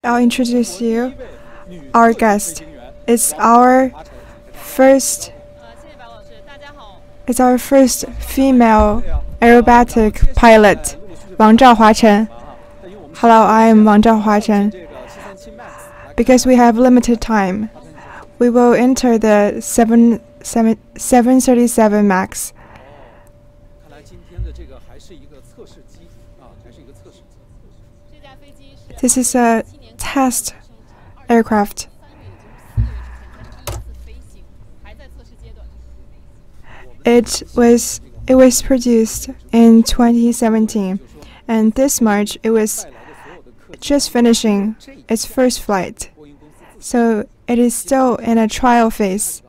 I'll introduce you our guest. It's our first female aerobatic pilot, Wang Zhaohuachen. Hello, I am Wang Zhaohuachen. Because we have limited time, we will enter the 737 MAX. This is a test aircraft. It was produced in 2017, and this March it was just finishing its first flight. So it is still in a trial phase.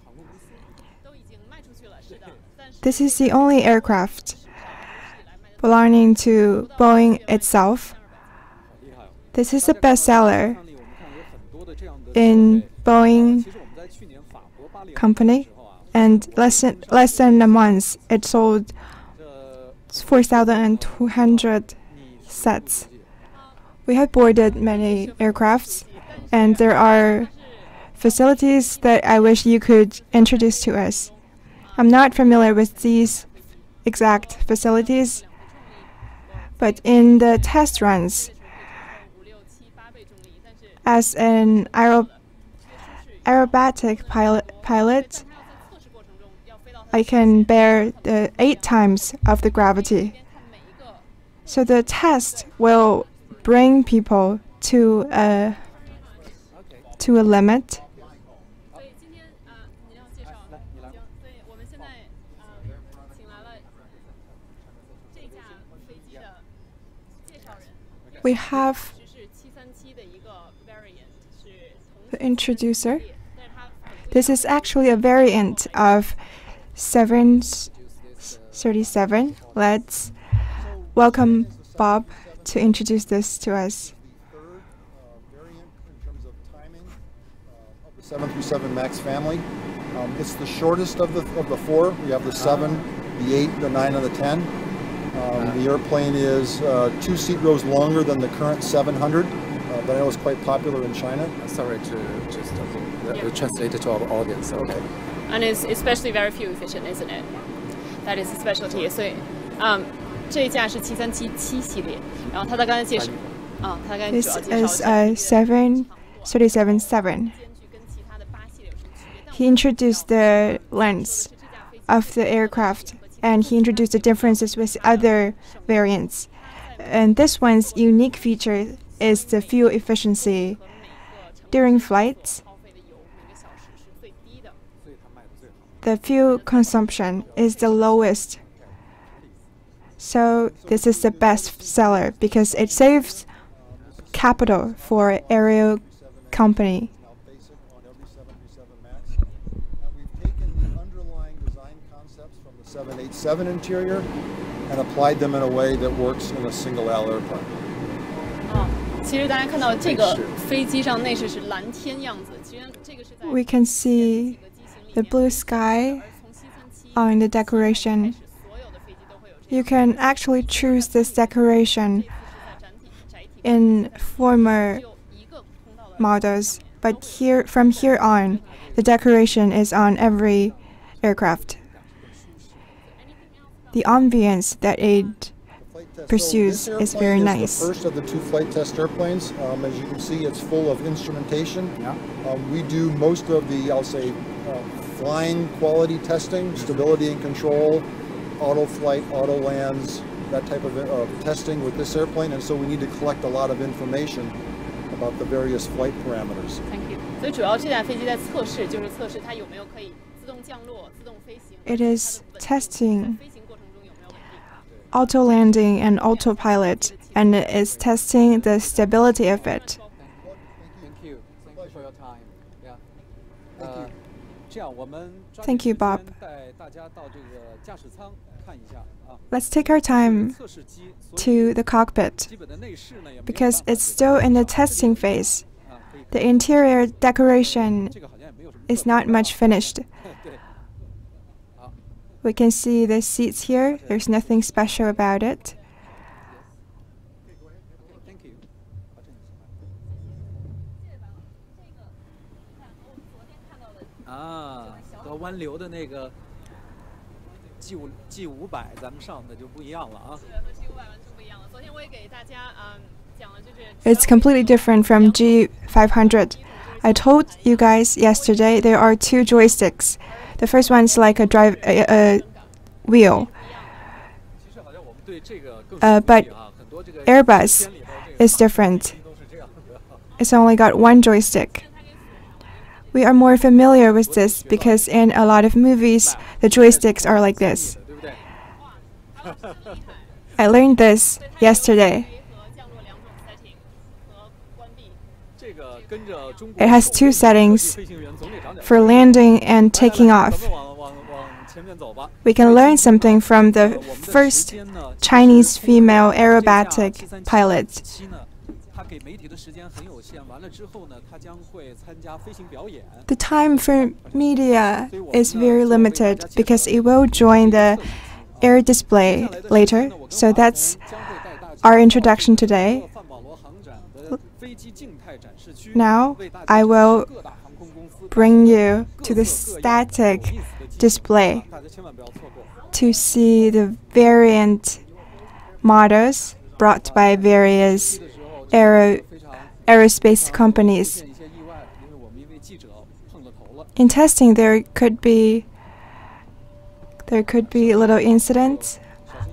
This is the only aircraft belonging to Boeing itself. This is a bestseller in Boeing company, and less than a month, it sold 4,200 sets. We have boarded many aircrafts, and there are facilities that I wish you could introduce to us. I'm not familiar with these exact facilities, but in the test runs, as an aerobatic pilot, I can bear the 8 times of the gravity. So the test will bring people to a limit. We have the introducer. This is actually a variant of 737. Let's welcome Bob to introduce this to us. Variant in terms of timing of the 737 MAX family. It's the shortest of the 4. We have the 7, the 8, the 9, and the 10. The airplane is 2 seat rows longer than the current 700. That I know is quite popular in China. Sorry to just translate it to our audience. Okay. And it's especially very fuel efficient, isn't it? That is a specialty. 所以，这一架是737系列，然后他刚才介绍，他刚才主要介绍。This is a 737-7. He introduced the lengths of the aircraft, and he introduced the differences with other variants. And this one's unique feature is the fuel efficiency. During flights, the fuel consumption is the lowest. So this is the best seller because it saves capital for aero company. We've taken the underlying design concepts from the 787 interior and applied them in a way that works in a single-aisle airplane. 其实大家看到这个飞机上内饰是蓝天样子，其实这个是在 We can see the blue sky on the decoration. You can actually choose this decoration in former models, but from here on, the decoration is on every aircraft. The ambience that it pursues is very nice. The first of the 2 flight test airplanes. As you can see, it's full of instrumentation. Yeah. We do most of the, I'll say, flying quality testing, stability and control, auto flight, auto lands, that type of testing with this airplane, and so we need to collect a lot of information about the various flight parameters. Thank you. 所以主要这架飞机在测试，就是测试它有没有可以自动降落、自动飛行。 It is testing auto landing and autopilot, and it is testing the stability of it. Thank you for your time. Yeah. Thank you, Bob. Let's take our time to the cockpit because it's still in the testing phase. The interior decoration is not much finished. We can see the seats here. There's nothing special about it. 和湾流的那个 G500， 咱们上的就不一样了啊。是和 G500 完全不一样了。昨天我也给大家讲了，就是 It's completely different from G500. I told you guys yesterday there are two joysticks. The first one is like a wheel. But Airbus is different. It's only got one joystick. We are more familiar with this because in a lot of movies, the joysticks are like this. I learned this yesterday. It has two settings for landing and taking off. We can learn something from the first Chinese female aerobatic pilot. The time for media is very limited because it will join the air display later. So that's our introduction today. Now I will bring you to the static display to see the variant models brought by various aerospace companies. In testing, there could be little incidents,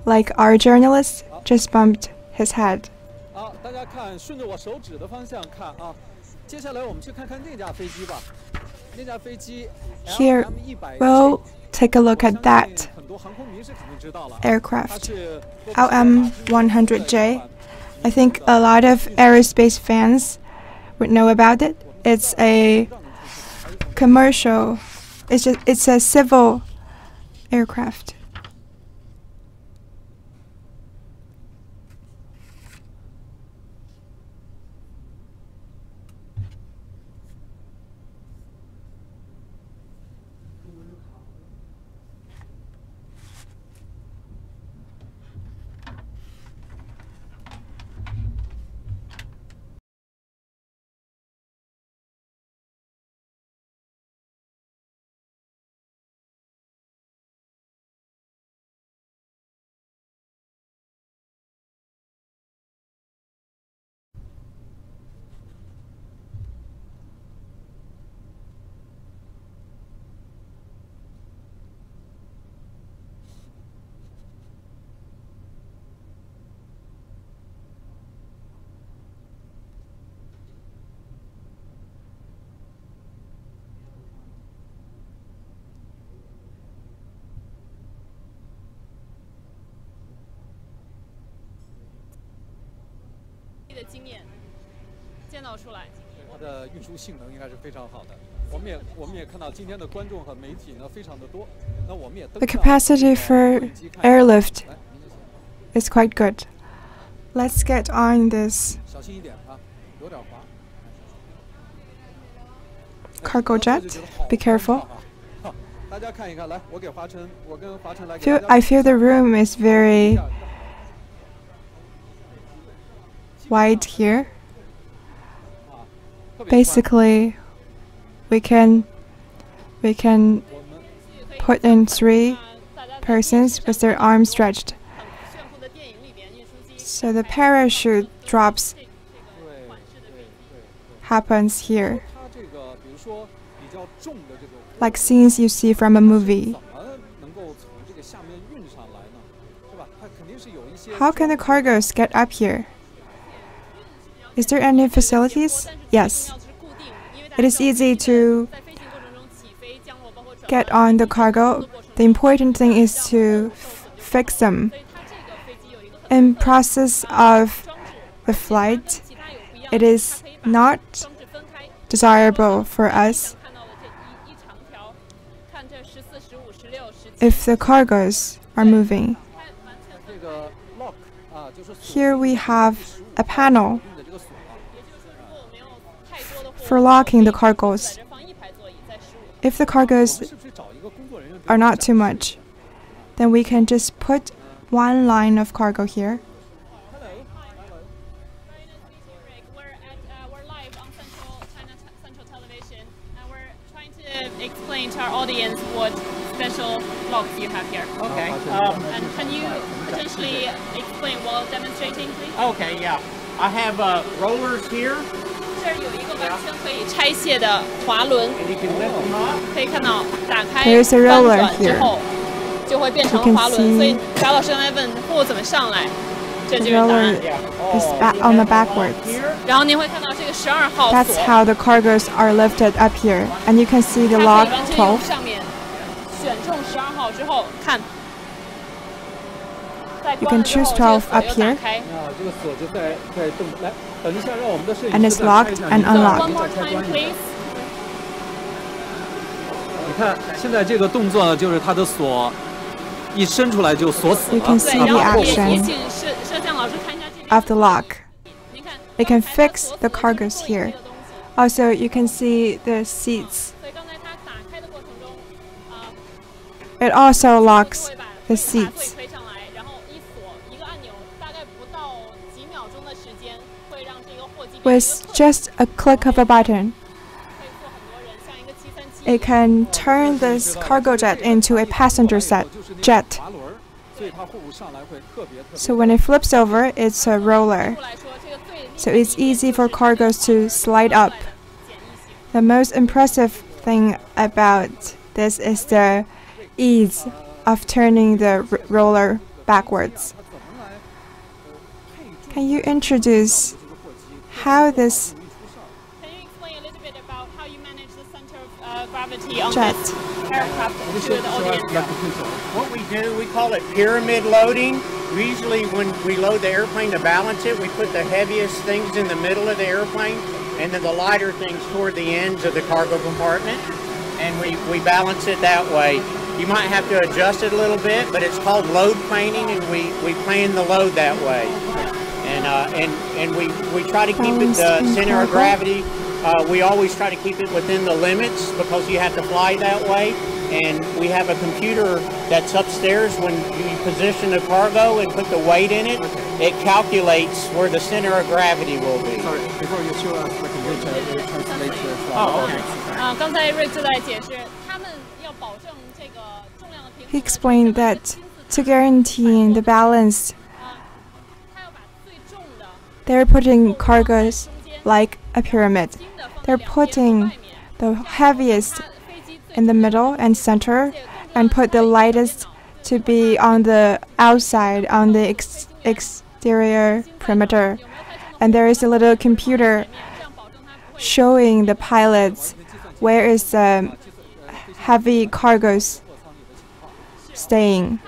like our journalist just bumped his head. Here, we'll take a look at that aircraft, LM-100J. I think a lot of aerospace fans would know about it. It's a commercial, it's a civil aircraft. The capacity for airlift is quite good. Let's get on this cargo jet. Be careful. I feel the room is very wide here. Basically, we can put in 3 persons with their arms stretched. So the parachute drops happens here, like scenes you see from a movie. How can the cargoes get up here? Is there any facilities? Yes. It is easy to get on the cargo. The important thing is to fix them. In process of the flight, it is not desirable for us if the cargoes are moving. Here we have a panel for locking the cargoes. If the cargoes are not too much, then we can just put 1 line of cargo here. We're live on Central China Central Television, and we're trying to explain to our audience what special locks you have here. Okay. And can you potentially explain while demonstrating, please? Okay, yeah. I have rollers here. 这儿有一个完全可以拆卸的滑轮， And you can lift them up. 可以看到打开 There's a 翻 roller 转之 here. 后就会变成 You can 滑轮。 see 所以贾老师刚才问货怎么上来，这就 The 是答案。 roller is on the backwards. 然后您会看到这个12号 That's 锁， how the cargoes are lifted up here. And you can see the 它可以 lock 完全用 12. 上面选中12号之后看。 You can choose 12 up here. 这个锁就在动。来，等一下，让我们的摄影师 And it's locked and unlocked. One more time, please. 你看，现在这个动作呢，就是它的锁一伸出来就锁死 You 了。 can 对， see 然 the 后也提 action 醒摄像老师看一下这边 of the lock. 您看 It can 刚才它 fix 锁死 the 的是 cargoes 座椅 here. 这个东西 Also, you can see the seats. 所以刚才它打开的过程中， It also 就 locks 会把 the 把 seats. 腿推上来，然后一锁一个按钮，大概不到几秒钟的时间，会让这个货机变 With 成一个 just a click of a button, 可以坐很多人，像一个737 it can turn this cargo jet into a passenger jet. 滑轮，所以它货物上来会特别 So when it flips over, it's a roller. 来说，这个最 So it's easy for cargoes to slide up. 简易性。 The most impressive thing about this is the ease of turning the roller backwards. Can you introduce how this Can you explain a little bit about how you manage the center of gravity on jet? this aircraft to the audience? What we do, we call it pyramid loading. Usually when we load the airplane to balance it, we put the heaviest things in the middle of the airplane and then the lighter things toward the ends of the cargo compartment. And we balance it that way. You might have to adjust it a little bit, but it's called load planing, and we plan the load that way. And we try to keep it the center of gravity. We always try to keep it within the limits because you have to fly that way. And we have a computer that's upstairs. When you position the cargo and put the weight in it, it calculates where the center of gravity will be. Sorry, before you show us the computer, we translate for Oh, our okay. audience. 刚才瑞就在解释，他们要保证这个重量的平衡。 He explained that to guarantee the balance, 他要把最重的 they're putting cargoes like a pyramid. They're putting the heaviest in the middle and center and put the lightest to be on the outside, on the exterior perimeter. And there is a little computer showing the pilots where is the heavy cargoes staying.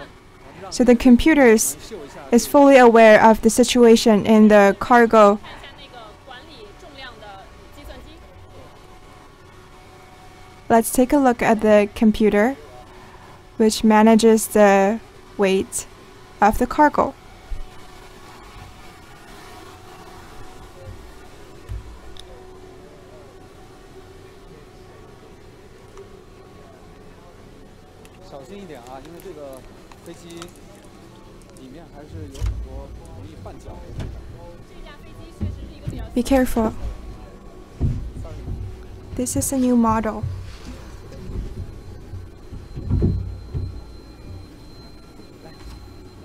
So the computer is fully aware of the situation in the cargo. 看一下那个管理重量的计算机。 Let's take a look at the computer, which manages the weight of the cargo. Be careful. This is a new model.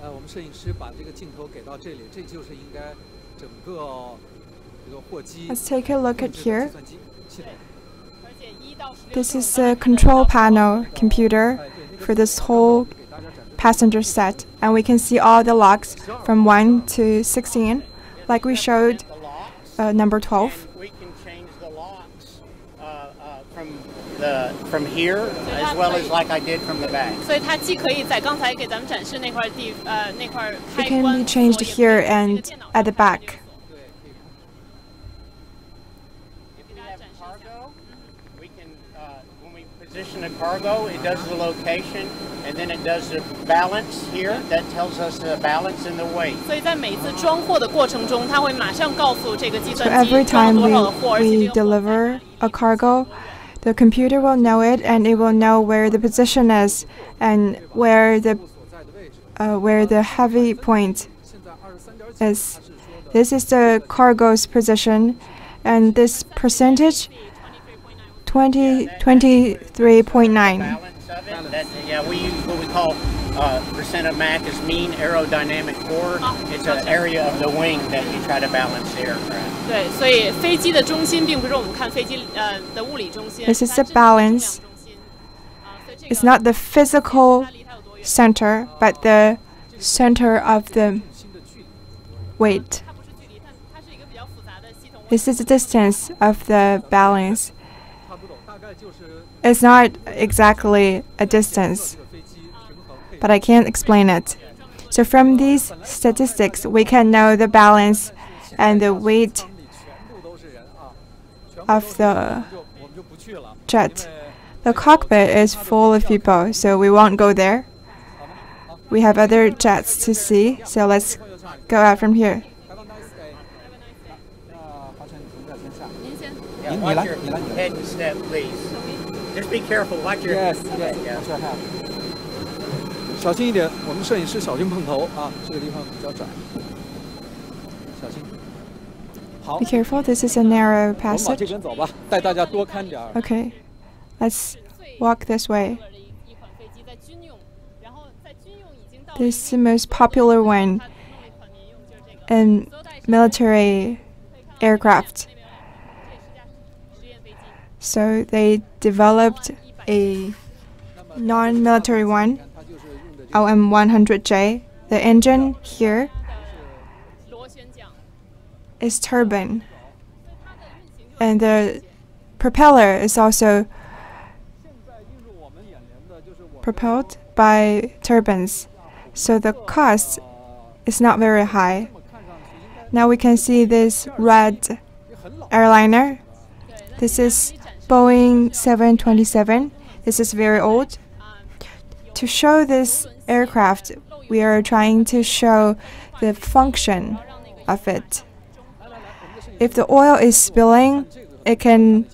我们摄影师把这个镜头给到这里，这就是应该整个这个货机 Let's take a look at 计 here. 算机系统。 而且1到16 This is a control panel computer for this whole passenger set, and we can see all the locks from 1 to 16, like we showed number 12. We can change the locks from here as well as like I did from the back. 所以它既可以在刚才给咱们展示那块那块 It 开 can 关 be changed 锁也 here 可以在 and 电脑 at the back. If you have cargo, we can when we position a cargo, it does the location and then it does the balance here. That tells us the balance and the weight. 所以在每次装货的过程中，它会马上告诉这个计 So 算 every 机装 time 了多少的货，而且 we 这个货 deliver a cargo, the computer will know it, and it will know where the position is and where the heavy point is. This is the cargo's position, and this percentage, 23.9. Balance of it. Yeah, we use what we call percent of Mach is mean aerodynamic core. It's an area of the wing that you try to balance the aircraft. 对，所以飞机的中心并不是我们看飞机的物理中心。This is the balance. It's not the physical center, but the center of the weight. This is the distance of the balance. It's not exactly a distance, but I can't explain it. So from these statistics, we can know the balance and the weight of the jet. The cockpit is full of people, so we won't go there. We have other jets to see, so let's go out from here. Watch your head and step, please. Just be careful. Watch your Yes, yes. Watch your head. 小心一点，我们摄影师小心碰头啊，这个地方比较窄，小心。好， Be careful, this is a narrow 我们往这 passage. 边走吧，带大家多看点儿。 Okay, let's walk this way. This is the most popular one in military aircraft. So they developed a non-military one, LM100J. The engine here is turbine, and the propeller is also propelled by turbines. So the cost is not very high. Now we can see this red airliner. This is Boeing 727. This is very old. To show this aircraft, we are trying to show the function of it. If the oil is spilling, it can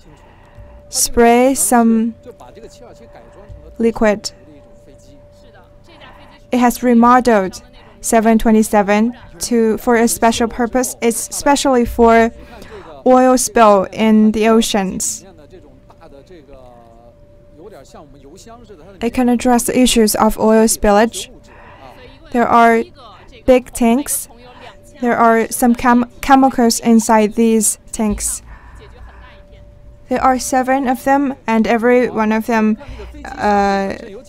spray some liquid. It has remodeled 727 for a special purpose. It's especially for oil spill in the oceans. It can address the issues of oil spillage. There are big tanks. There are some chemicals inside these tanks. There are 7 of them, and every one of them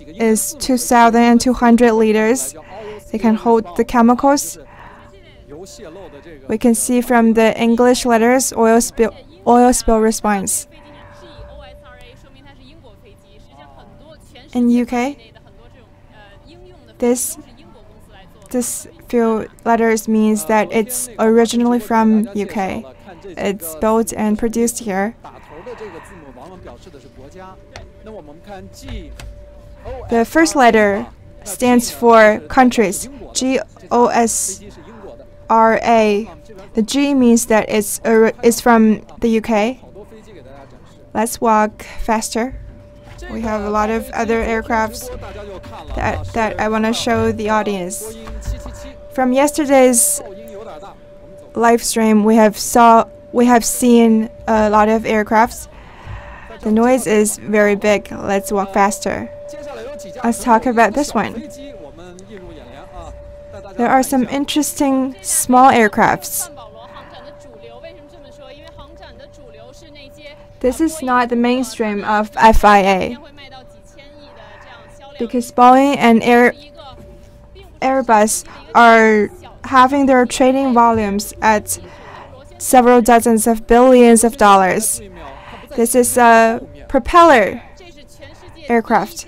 is 2,200 liters. They can hold the chemicals. We can see from the English letters oil spill response. In UK, this few letters means that it's originally from UK. It's built and produced here. The first letter stands for countries, GOSRA. The G means that it's from the UK. Let's walk faster. We have a lot of other aircrafts that I want to show the audience. From yesterday's live stream, we have seen a lot of aircrafts. The noise is very big. Let's walk faster. Let's talk about this one. There are some interesting small aircrafts. This is not the mainstream of FIA, because Boeing and Airbus are having their trading volumes at several dozens of billions of dollars. This is a propeller aircraft,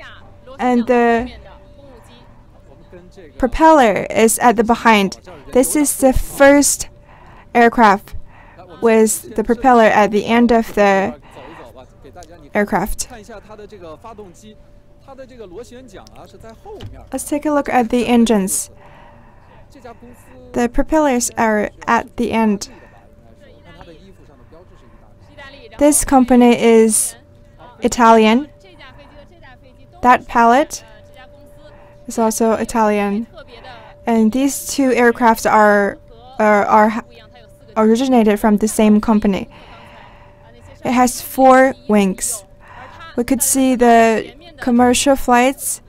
and the propeller is at the behind. This is the first aircraft with the propeller at the end of the aircraft. Let's take a look at the engines. The propellers are at the end. This company is Italian. That pallet is also Italian. And these two aircrafts are originated from the same company. It has 4 wings. we could see the commercial flights,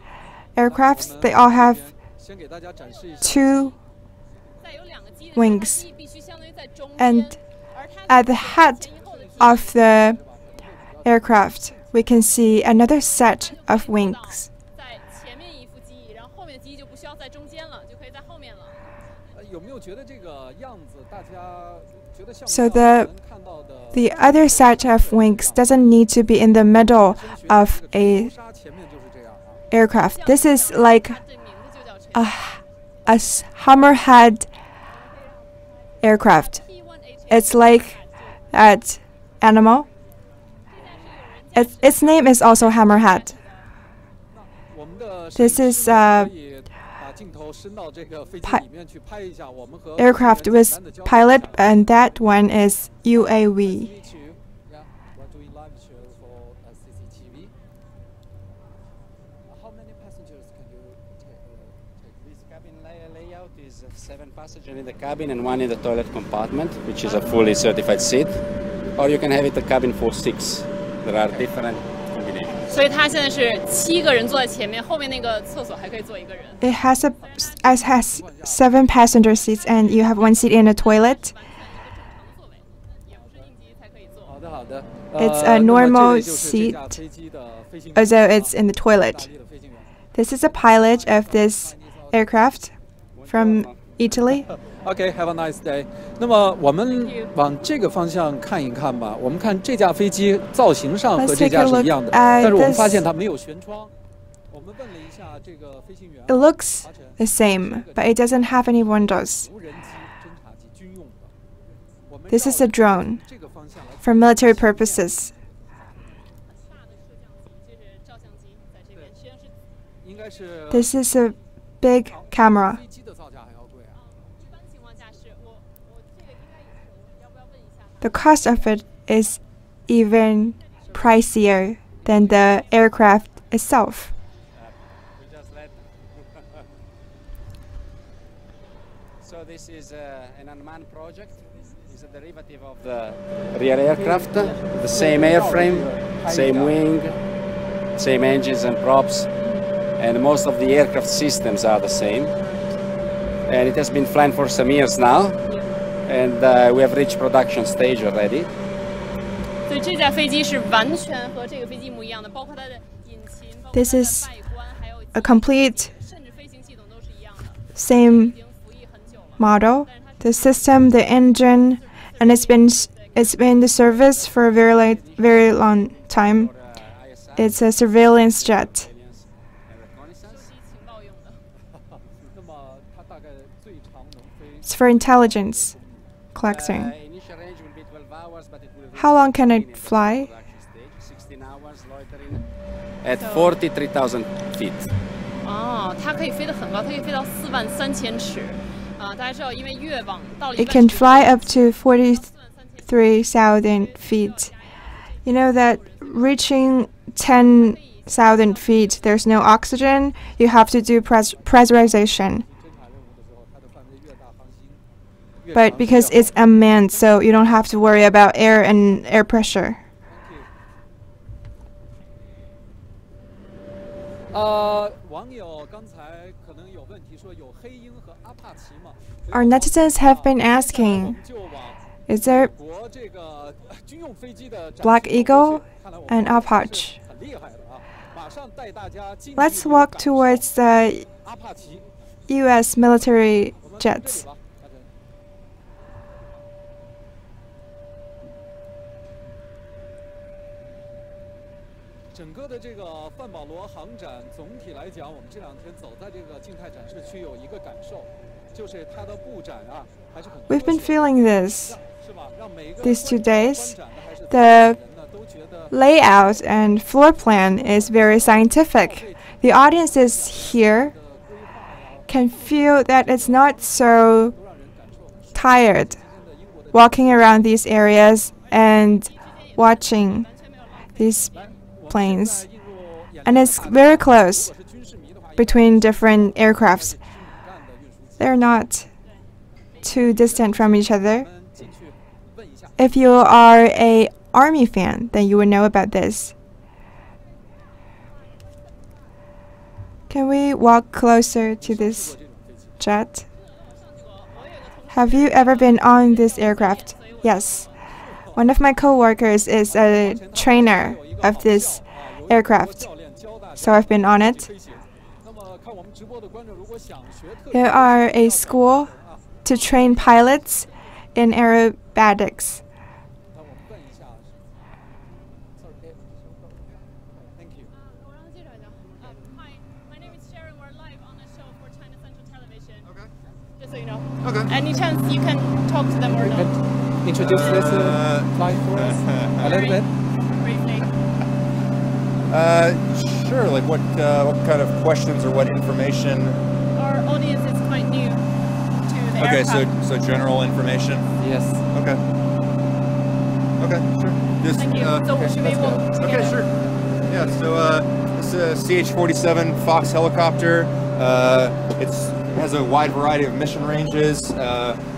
aircrafts, they all have 2 wings. And at the head of the aircraft, we can see another set of wings. So the other set of wings doesn't need to be in the middle of a aircraft. This is like a hammerhead aircraft. It's like that animal. Its name is also hammerhead. This is aircraft with pilot, and that one is UAV. This cabin layout is 7 passengers in the cabin and 1 in the toilet compartment, which is a fully certified seat. Or you can have it a cabin for 6. There are different combinations. 所以它现在是7个人坐在前面，后面那个厕所还可以坐1个人。It has 7 passenger seats, and you have 1 seat in a toilet. It's a normal seat, although it's in the toilet. This is a pilot of this aircraft from Italy. Okay, have a nice day. 那么我们往这个方向看一看吧。我们看这架飞机造型上和这架是一样的，但是我们发现它没有舷窗。我们问了一下这个飞行员。It looks the same, but it doesn't have any windows. This is a drone for military purposes. This is a big camera. The cost of it is even pricier than the aircraft itself. So this is an unmanned project. It's a derivative of the real aircraft. The same airframe, same wing, same engines and props, and most of the aircraft systems are the same. And it has been flying for some years now. And we have reached production stage already. 所以这架飞机是完全和这个飞机一模一样的，包括它的引擎，包括它 This 的 is 外观，还有 a complete 甚至飞行系统都是一样的。 same 已经服役很久了。 model. The system, the engine, and it's been in the service for a very long time. It's a surveillance jet. It's for intelligence collecting. Initial range will be 12 hours, but it will How long can it fly? production stage, 16 hours loitering at 43,000 feet. 哦，它可以飞得很高，它可以飞到43000尺。大家知道，因为越往到了一 It 半 can 程度 fly up to 43,000 feet. You know that reaching 10,000 feet, there's no oxygen. You have to do pressurization. But because it's unmanned, so you don't have to worry about air and air pressure. 网友刚才可能有问题说有黑鹰和阿帕奇吗？ Our netizens have been asking, is there 国这个军用飞机的 Black Eagle and Apache? 很厉害的啊！马上带大家进 Let's walk towards the 阿帕奇 US military jets. 整个的这个范保罗航展，总体来讲，我们这2天走在这个静态展示区，有一个感受，就是它的布展啊，还是很 We've been feeling this 是吧？让每一个 these 2 days. 观展的还是 The 人呢都觉得 layout and floor plan is very scientific. The audiences here can feel that it's not so tired walking around these areas and watching these planes. And it's very close between different aircrafts. They're not too distant from each other. If you are an army fan, then you would know about this. Can we walk closer to this jet? Have you ever been on this aircraft? Yes. One of my coworkers is a trainer of this aircraft, so I've been on it. There are a school to train pilots in aerobatics. So you know. Okay. Any chance you can talk to them or not? Introduce this flight for us a little bit. Briefly. Sure. Like what kind of questions or what information? Our audience is quite new to the Okay, aircraft. so general information. Yes. Okay. Okay, sure. Just, Thank you. So should we walk Okay, together? sure. Yeah. So this is a CH-47 Fox helicopter. It has a wide variety of mission ranges,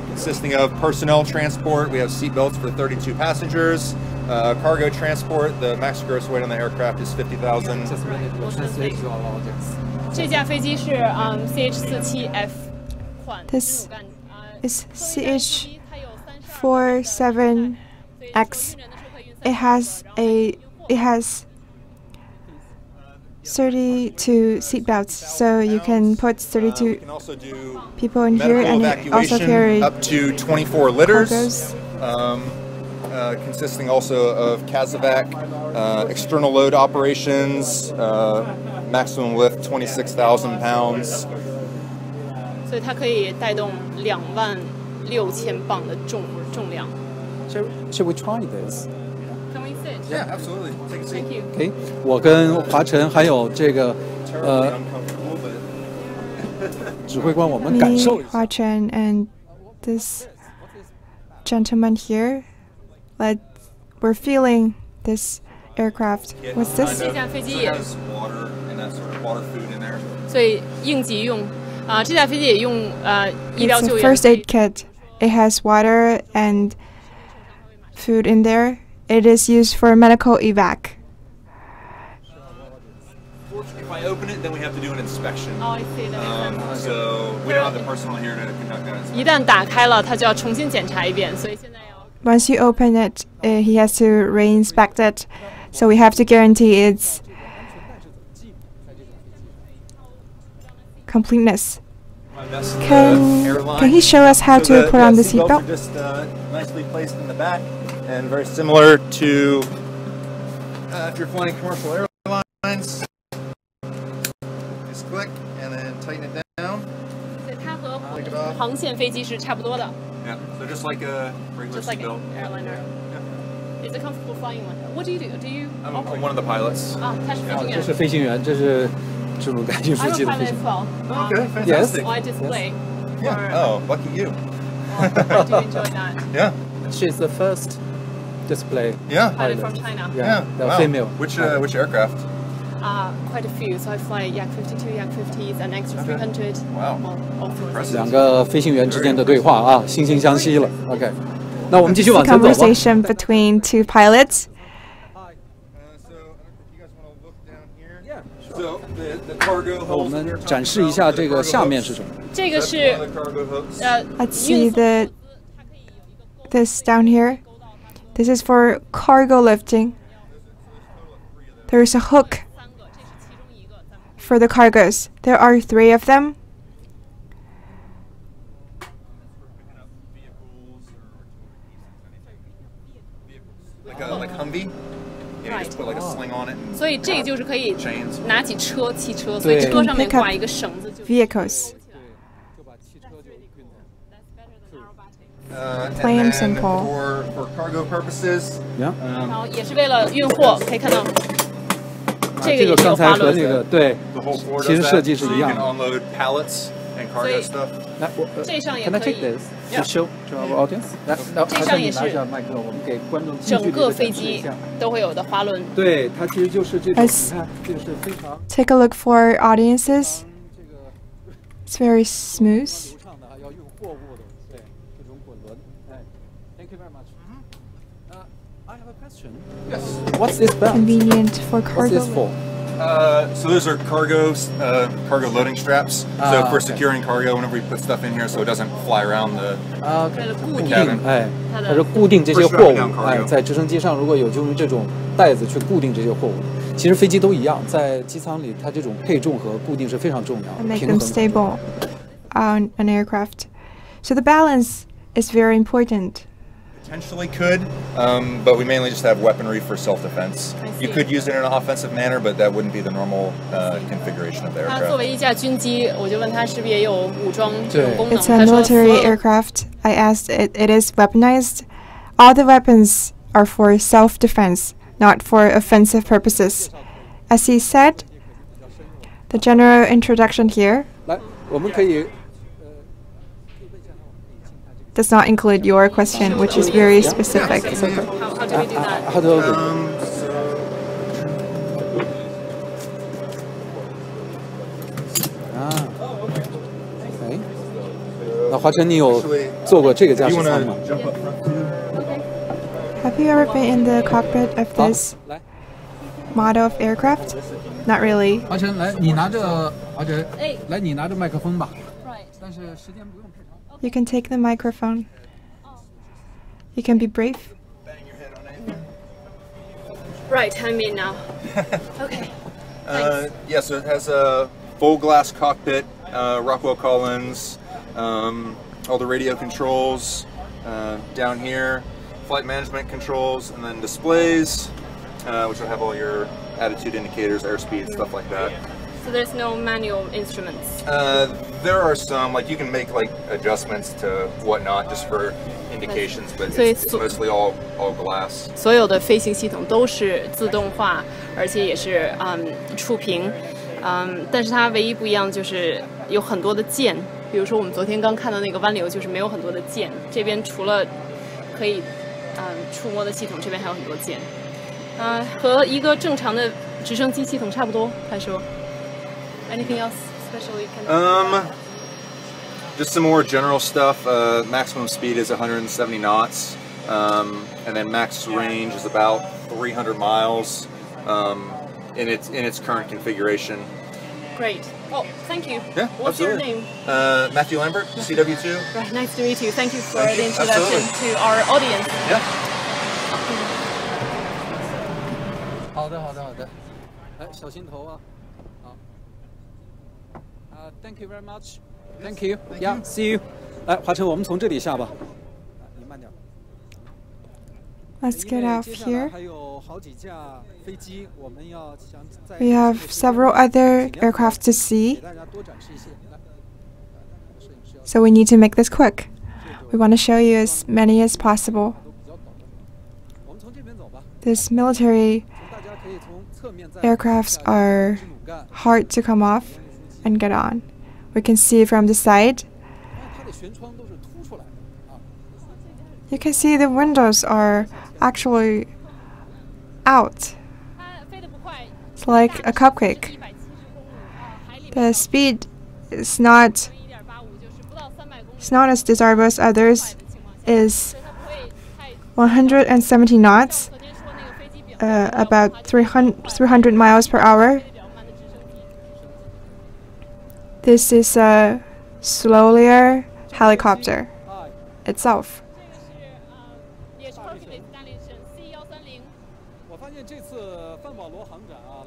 consisting of personnel transport. We have seatbelts for 32 passengers. Cargo transport. The max gross weight on the aircraft is 50,000. Just a minute, we'll translate to our audience. 这架飞机是CH-47F 款 This 15杆 is 客运飞机它有CH-47X. It has 32 seatbelts, so you can put 32 We can also do people in here, medical and you also carry evacuation up to 24 litters. cargoes. Consisting also of CASEVAC, external load operations, maximum lift 26,000 pounds. 所以它可以带动26000磅的重量。 Shall we try this? Can we sit? Yeah, absolutely. Take a seat. Thank you. OK，我跟华晨还有这个 Terribly uncomfortable, but 指挥官，我们感受 Me, 一下。 Hua Chen, and this gentleman here. We're feeling this aircraft. What's this? 这架飞机也 has water and that sort of water food in there. 所以应急用这架飞机也用医疗 It's 救 a 援。 first aid kit. It has water and food in there. It is used for medical evac. If I open it, then we have to do an inspection. Oh, I see. That makes sense. So we don't have the personnel here to conduct that inspection. 一旦打开了，它就要重新检查一遍，所以现在要 Once you open it, he has to re-inspect it. So we have to guarantee its completeness. That's the Can airline. he show us how So to put on the seatbelts seatbelt? are just nicely placed in the back, and very similar to if you're flying commercial airlines. Just click and then tighten it down. 对它和 Take it off. 航线飞机是差不多的 Yeah, so just like a regular，just like seatbelt. an airliner. Is it comfortable flying one? What do you do? Do you I'm operate? one of the pilots. 啊，他是飞行员。这是飞行员，这是这种感觉 I'm 飞 a 机的飞 pilot 行 as 员。 well. Okay, Yes. fantastic. I display. Yeah. Oh, lucky you. I do enjoy that. Yeah. She's the first display. Yeah. Pilot from China. Yeah, the Wow. female. Which aircraft? Quite a few. So I fly Yak 52, Yak 50s, and extra 300. Wow. Well, all three. Impressive. 两个飞行员之间的对话啊，惺惺相惜了。OK，那我们继续 It's 往 a 前走吧。 conversation between two pilots. So if you guys want to look down here. So the cargo 我 holds. 们展示一下这个下面是什么。这个 That's 是 one of the cargo hooks. Let's see this down here. This is for cargo lifting. There's a hook for the cargoes. There are 3 of them. Like Humvee. Yeah, you just put like a sling on it. And 所以这个就是可以 chains. 拿起汽车，所以对车上面 Pick up 挂一个绳子就 vehicles. And Plain and then simple. For cargo purposes. 呀，然后也是为了运货，可以看到这个这个也是有刚才和滑轮那个对， The whole floor 其 does 实 that, 设计是 so 一 you 样 can 的。 unload pallets and cargo stuff. 来，我这上也 Can I 可以 take this Yeah. to show to our audience？来，那这华晨你上也是拿一下麦克，我们给观众近距离整个的飞机展示一下。都会有的滑轮。对，它其实就是这种， Let's 你看，这个是非常 Take a look for audiences. 这个 It's very smooth. 流畅的，要运货物的，对，这种滚轮。哎，Thank you very much. I have a question. Yes. What's this belt? Convenient for What's cargo. this for? So those are cargo loading straps. So for securing cargo, whenever we put stuff in here, so it doesn't fly around the cabin. 它是固定这些货物。在直升机上如果有就用这种带子去固定这些货物。其实飞机都一样，在机舱里，它这种配重和固定是非常重要的。Make them stable on an aircraft. So the balance is very important. Potentially could, but we mainly just have weaponry for self-defense. You could use it in an offensive manner, but that wouldn't be the normal configuration of the aircraft. 它作为一架军机，我就问他是不是也有武装这种功能。It's a military aircraft. I asked it is weaponized. All the weapons are for self-defense, not for offensive purposes. As he said, the general introduction here does not include your question, which is very specific. How do we do that? How do I 那华晨，你有坐过这个驾驶舱吗 Have you ever been in the cockpit of this model of aircraft? Not really. 华晨，来，你拿着，华晨，来，你拿着麦克风吧。但是时间不用太长。You can take the microphone. You can be brave. Right, I'm in now. Okay. Yeah, so it has a full glass cockpit, Rockwell Collins, all the radio controls down here, flight management controls, and then displays, which will have all your attitude indicators, airspeed, stuff like that. So there's no manual instruments. There are some, like you can make like adjustments to whatnot just for indications, but it's mostly all glass. 所有的飞行系统都是自动化，而且也是触屏，但是它唯一不一样就是有很多的键，比如说我们昨天刚看到那个湾流就是没有很多的键，这边除了可以触摸的系统，这边还有很多键，和一个正常的直升机系统差不多。他说。Anything else special you can? Just some more general stuff. Maximum speed is 170 knots, and then max range is about 300 miles in its current configuration. Great. Oh, thank you. Yeah, What's absolutely. your name? Matthew Lambert, CW2. Right, nice to meet you. Thank you for the introduction to our audience. Yeah. 好的，好的，好的。哎，小心头啊。Thank you very much. Thank you. Yeah, see you. 来，华晨，我们从这里下吧。你慢点。Let's get off here. 还有好几架飞机，我们要想在。We have several other aircraft to see. So we need to make this quick. We want to show you as many as possible. These military aircrafts are hard to come off and get on. We can see from the side. You can see the windows are actually out. It's like a cupcake. The speed is not as desirable as others. Is 170 knots, about 300 miles per hour. This is a slower helicopter itself.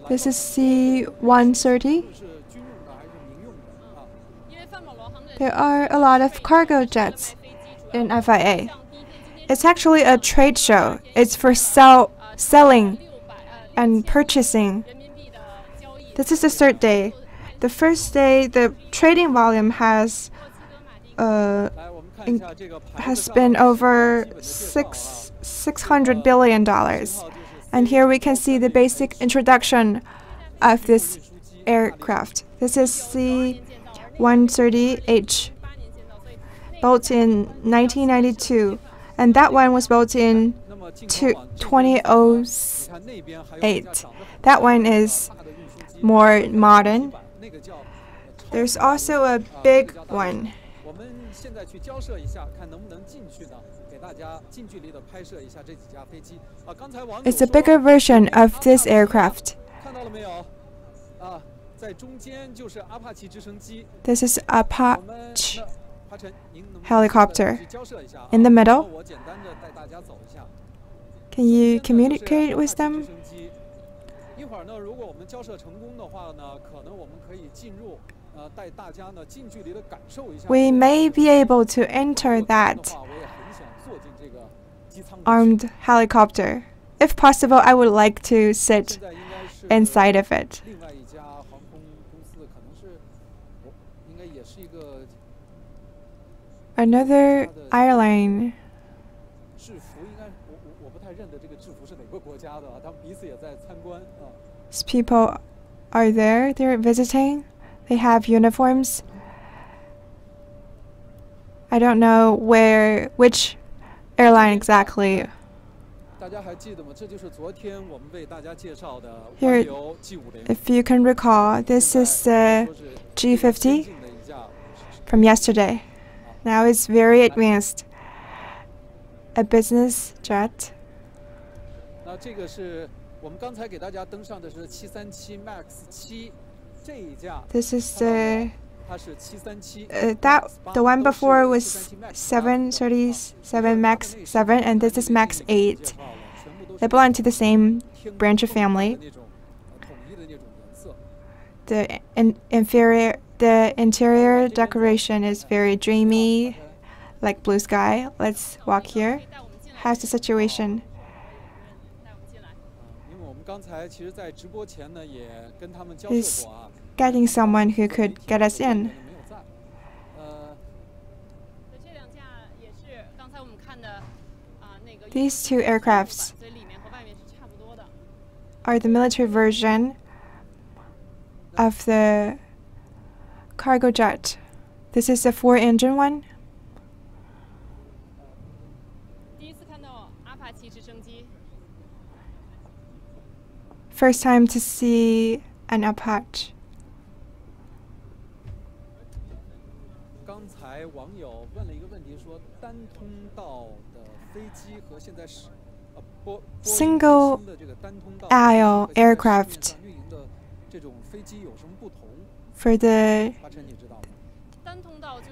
This is C-130. There are a lot of cargo jets in FIA. It's actually a trade show. It's for selling and purchasing. This is the third day. The first day, the trading volume has been over $600 billion. And here we can see the basic introduction of this aircraft. This is C-130H, built in 1992, and that one was built in 2008. That one is more modern. There's also a big one. It's a bigger version of this aircraft. This is Apache helicopter. In the middle, can you communicate with them? We may be able to enter that armed helicopter. If possible, I would like to sit inside of it. Another airline. These people are there, they're visiting. They have uniforms. I don't know which airline exactly. Here, if you can recall, this is the G50 from yesterday. Now it's very advanced. A business jet. This is the one before was 737 MAX 7, and this is MAX 8. They belong to the same branch of family. The interior decoration is very dreamy, like blue sky. Let's walk here. How's the situation? Is getting someone who could get us in. These two aircrafts are the military version of the cargo jet. This is a 4-engine one. First time to see an Apache. Single aisle aircraft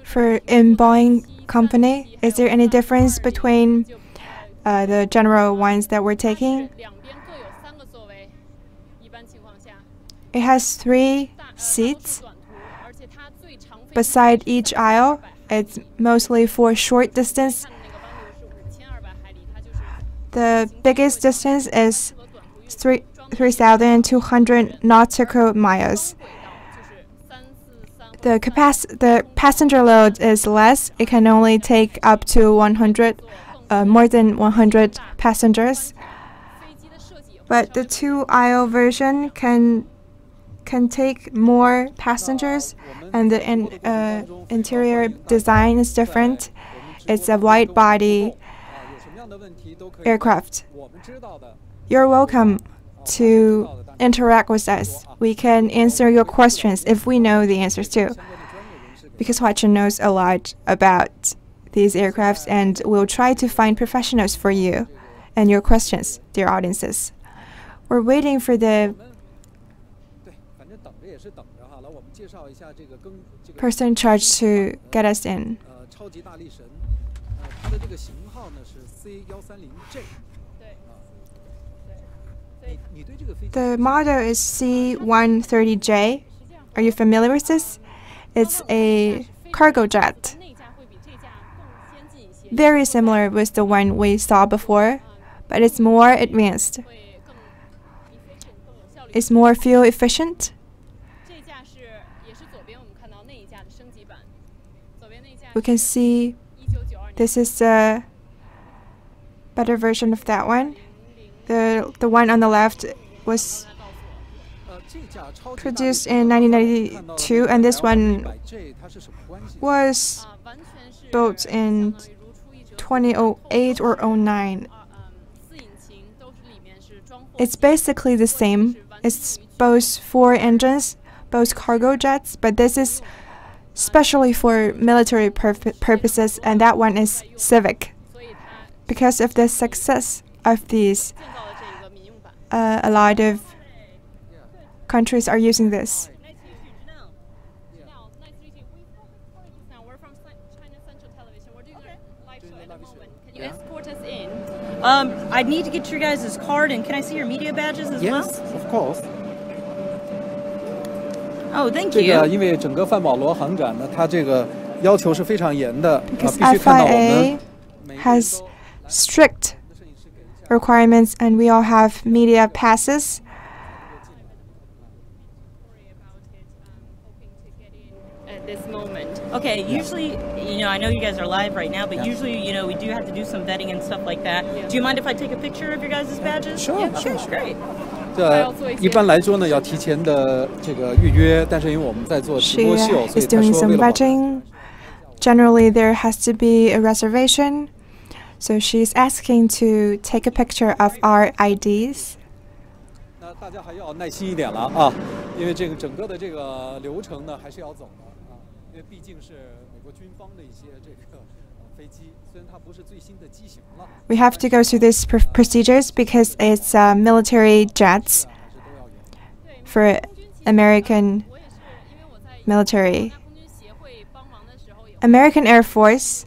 for in Boeing company, is there any difference between the general ones that we're taking? It has 3 seats beside each aisle. It's mostly for short distance. The biggest distance is 3,200 nautical miles. The passenger load is less. It can only take up to more than 100 passengers. But the 2-aisle version can take more passengers, and the interior design is different. It's a wide-body aircraft. You're welcome to interact with us. We can answer your questions if we know the answers too, because Huachen knows a lot about these aircrafts, and we'll try to find professionals for you and your questions, dear audiences. We're waiting for the person in charge to get us in. The model is C-130J. Are you familiar with this? It's a cargo jet. Very similar with the one we saw before, but it's more advanced. It's more fuel efficient. We can see this is a better version of that one. The one on the left was produced in 1992, and this one was built in 2008 or 09. It's basically the same. It's both 4 engines, both cargo jets, but this is specially for military purposes, and that one is civic. Because of the success of these, a lot of countries are using this. We're from China Central Television. We're doing a live show at the moment. Can you escort us in? I need to get your guys' card, and can I see your media badges as well? Yes, of course. Oh, thank 这 you. 个因为整个范堡罗航展呢，它这个要求是非常严的，必 Because 须看到我 FIA 们 has strict requirements, and we all have media passes. At this moment. Okay, usually, I know you guys are live right now, but usually, we do have to do some vetting and stuff like that. Do you mind if I take a picture of your guys' badges? Sure, Okay, sure. great. 这一般来说呢，要提前的这个预约，但是因为我们在做直 She 播秀，所以 is 他 doing 说 some 为了保 vetting. Generally, there has to be a reservation. So she's asking to take a picture of our IDs. 那大家还要耐心一点了啊，因为这个整个的这个流程呢还是要走的啊，因为毕竟是美国军方的一些这个飞机，虽然它不是最新的机型了。 We have to go through these procedures because it's military jets for American military. American Air Force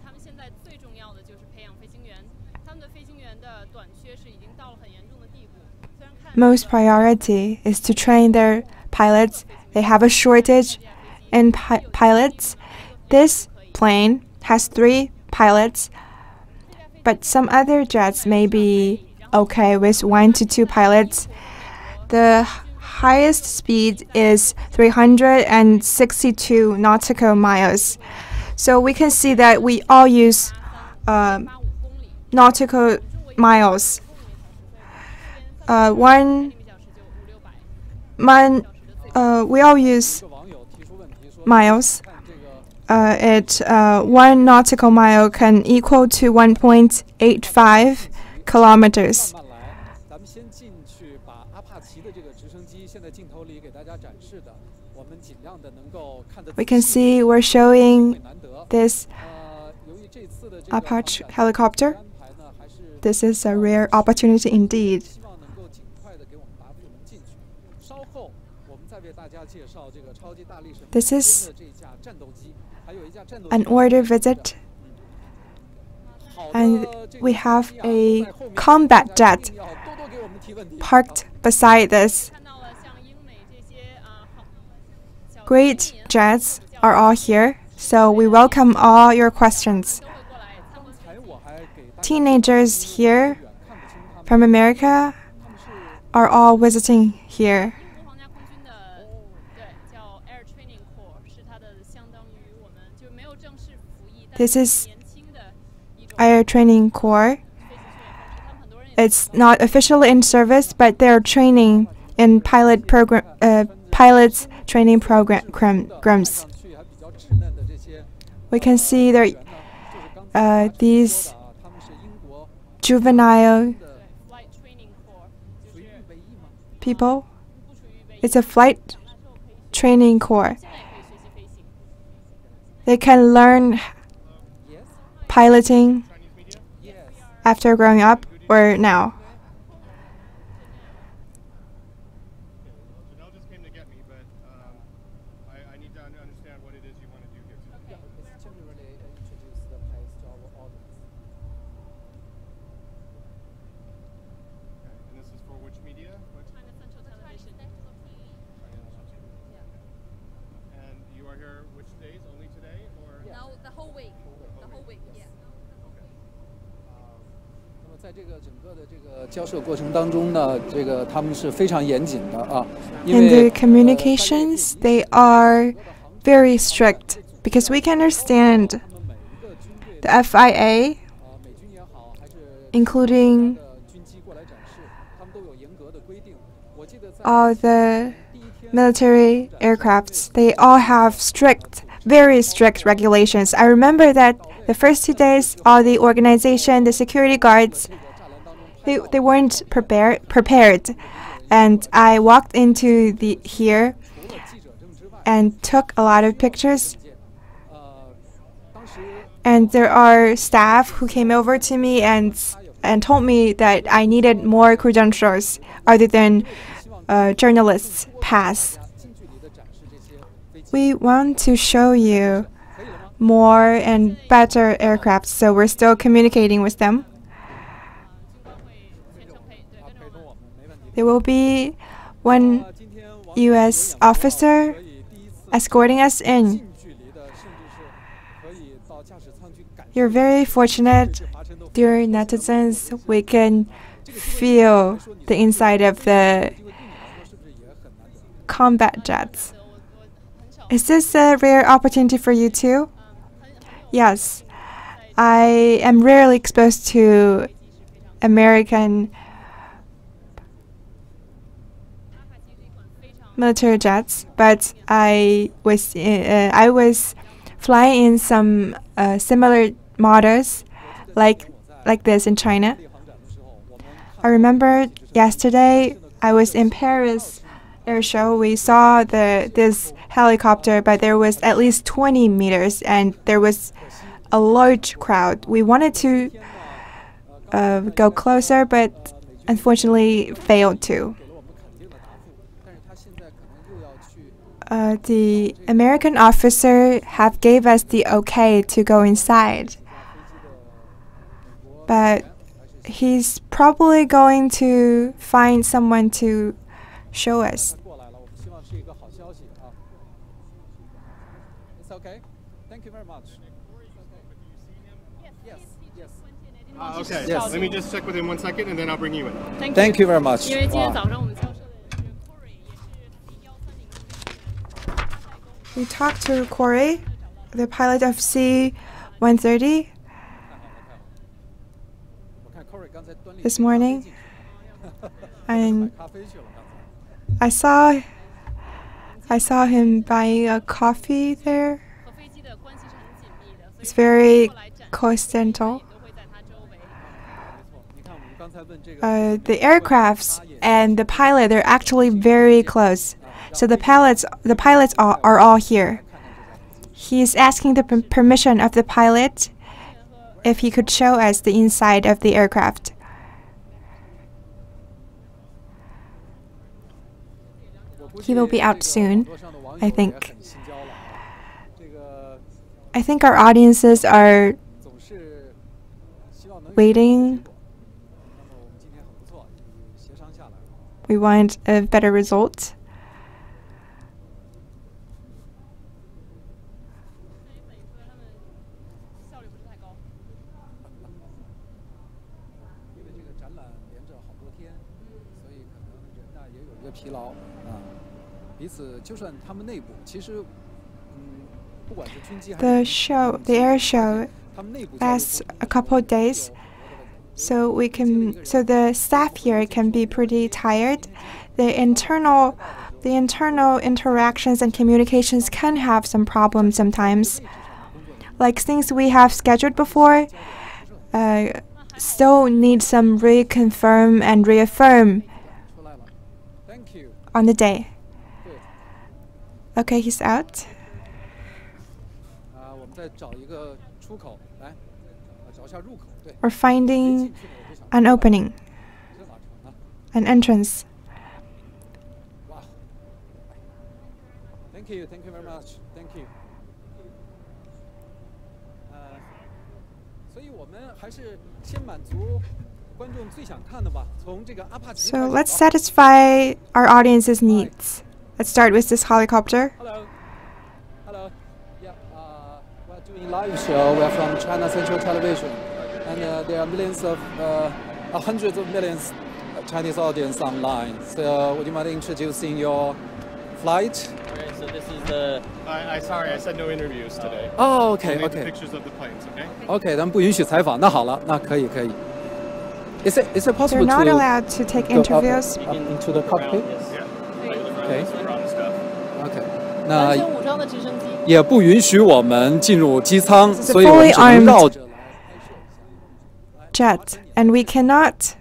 most priority is to train their pilots. They have a shortage in pilots. This plane has 3 pilots, but some other jets may be okay with 1 to 2 pilots. The highest speed is 362 nautical miles. So we can see that we all use nautical miles. We all use miles. 1 nautical mile can equal to 1.85 kilometers. 咱们先进去把阿帕奇的这个直升机现在镜头里给大家展示的，我们尽量的能够看得 We can see we're showing 难得。 this 由于这次的这个 Apache helicopter. 安排呢，还是 This is a rare opportunity indeed. 希望能够尽快的给我们答复我们进去。稍后我们再为大家介绍这个超级大力神 This is 的这架战斗机，还有一架战斗 an 机。 order visit, 好 and 的，这个 we have 在 a 后面 combat 大家 jet 一定要多多给我们提问题。 parked beside this. 看到了像英美这些小 Great jets are all here, so we welcome all your questions. 都会过来参观。才我还给大家 Teenagers here 看不清他们 from America are all visiting here. 英国皇家空军的叫 Air Training Corps 是它的相当于我们就没有正式服役，但 This 是 is 年轻的一种 Air Training Corps. 飞行训练方式。他们很多人也 It's not officially in service, but they're training in pilots training programs. 看上去还比较稚嫩的这些 We can see there 就是刚才 these 他们是英国 juvenile 的 Flight Training Corps 就属于是预备役吗？ people. 不属于唯一 It's a flight training corps. 现在也可以学习飞行。 They can learn piloting after growing up or now. Janelle just came to get me, but I need to understand what it is you want to do here today. Okay, and this is for which media? What? China Central Television. And you are here which days? Only today, or? No, the whole week. The whole week, yeah. 那么在这个整个的这个交涉过程当中呢，这个他们是非常严谨的啊，因 In 为 the communications, they are very strict because we can understand 他们每一个军队 the FIA, 美军也好，还是 including 的军机过来展示，他们都有严格的规定。我记得在 all the 第一天 military aircrafts, they all have very strict regulations. I remember that the first 2 days, all the organization, the security guards, they weren't prepared. And I walked into here 除了记者证之外， and took a lot of pictures. 当时 And there are staff who came over to me and told me that I needed more credentials other than journalists pass. We want to show you more and better aircraft, so we're still communicating with them. There will be one U.S. officer escorting us in. You're very fortunate. Dear netizens, we can feel the inside of the combat jets. Is this a rare opportunity for you too? Yes. I am rarely exposed to American military jets, but I was flying in some similar models like this in China. I remember yesterday I was in Paris Airshow. We saw this helicopter, but there was at least 20 meters and there was a large crowd. We wanted to go closer, but unfortunately failed to. The American officer have gave us the okay to go inside, but he's probably going to find someone to show us. It's okay. Thank you very much. Yes. Okay. Yes. Let me just check with him 1 second, and then I'll bring you in. Thank you very much. We talked to Corey, the pilot of C-130, this morning, and I saw him buying a coffee there. It's very coincidental. The aircrafts and the pilot, they're actually very close. So the pilots are all here. He's asking the permission of the pilot if he could show us the inside of the aircraft. He will be out soon, I think. I think our audiences are waiting. We want a better result. The air show lasts a couple of days, so the staff here can be pretty tired. The internal interactions and communications can have some problems sometimes. Like things we have scheduled before, still need some reconfirm and reaffirm on the day. Okay, he's out. We're finding an opening, an entrance. Thank you very much. Thank you. So let's satisfy our audience's needs. Let's start with this helicopter. Hello. Yeah. We're doing live show. We're from China Central Television, and there are millions of, hundreds of millions of Chinese audience online. So, would you mind introducing your flight? Okay. So this is the. Sorry, I said no interviews today. Oh, okay. Only the pictures of the planes. Okay. Okay, 咱不允许采访。那好了，那可以。Is it possible They're not allowed to take interviews. Into the cockpit? Okay. 那也不允许我们进入机舱，所以我们只能绕着。Jet, and we cannot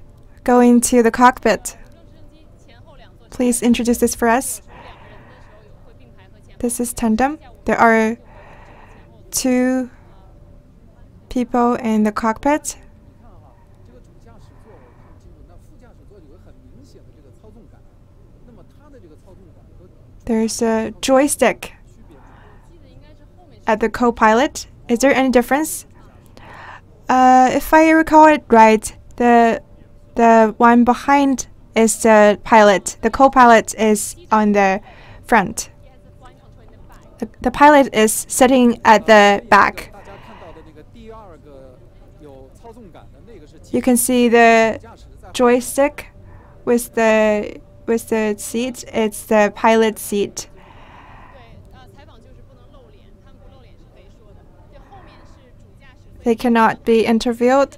go into the cockpit. Please introduce this for us. This is tandem. There are 2 people in the cockpit. There's a joystick at the co-pilot. Is there any difference? If I recall it right, the one behind is the pilot. The co-pilot is on the front. The pilot is sitting at the back. You can see the joystick with the seat. It's the pilot seat. They cannot be interviewed.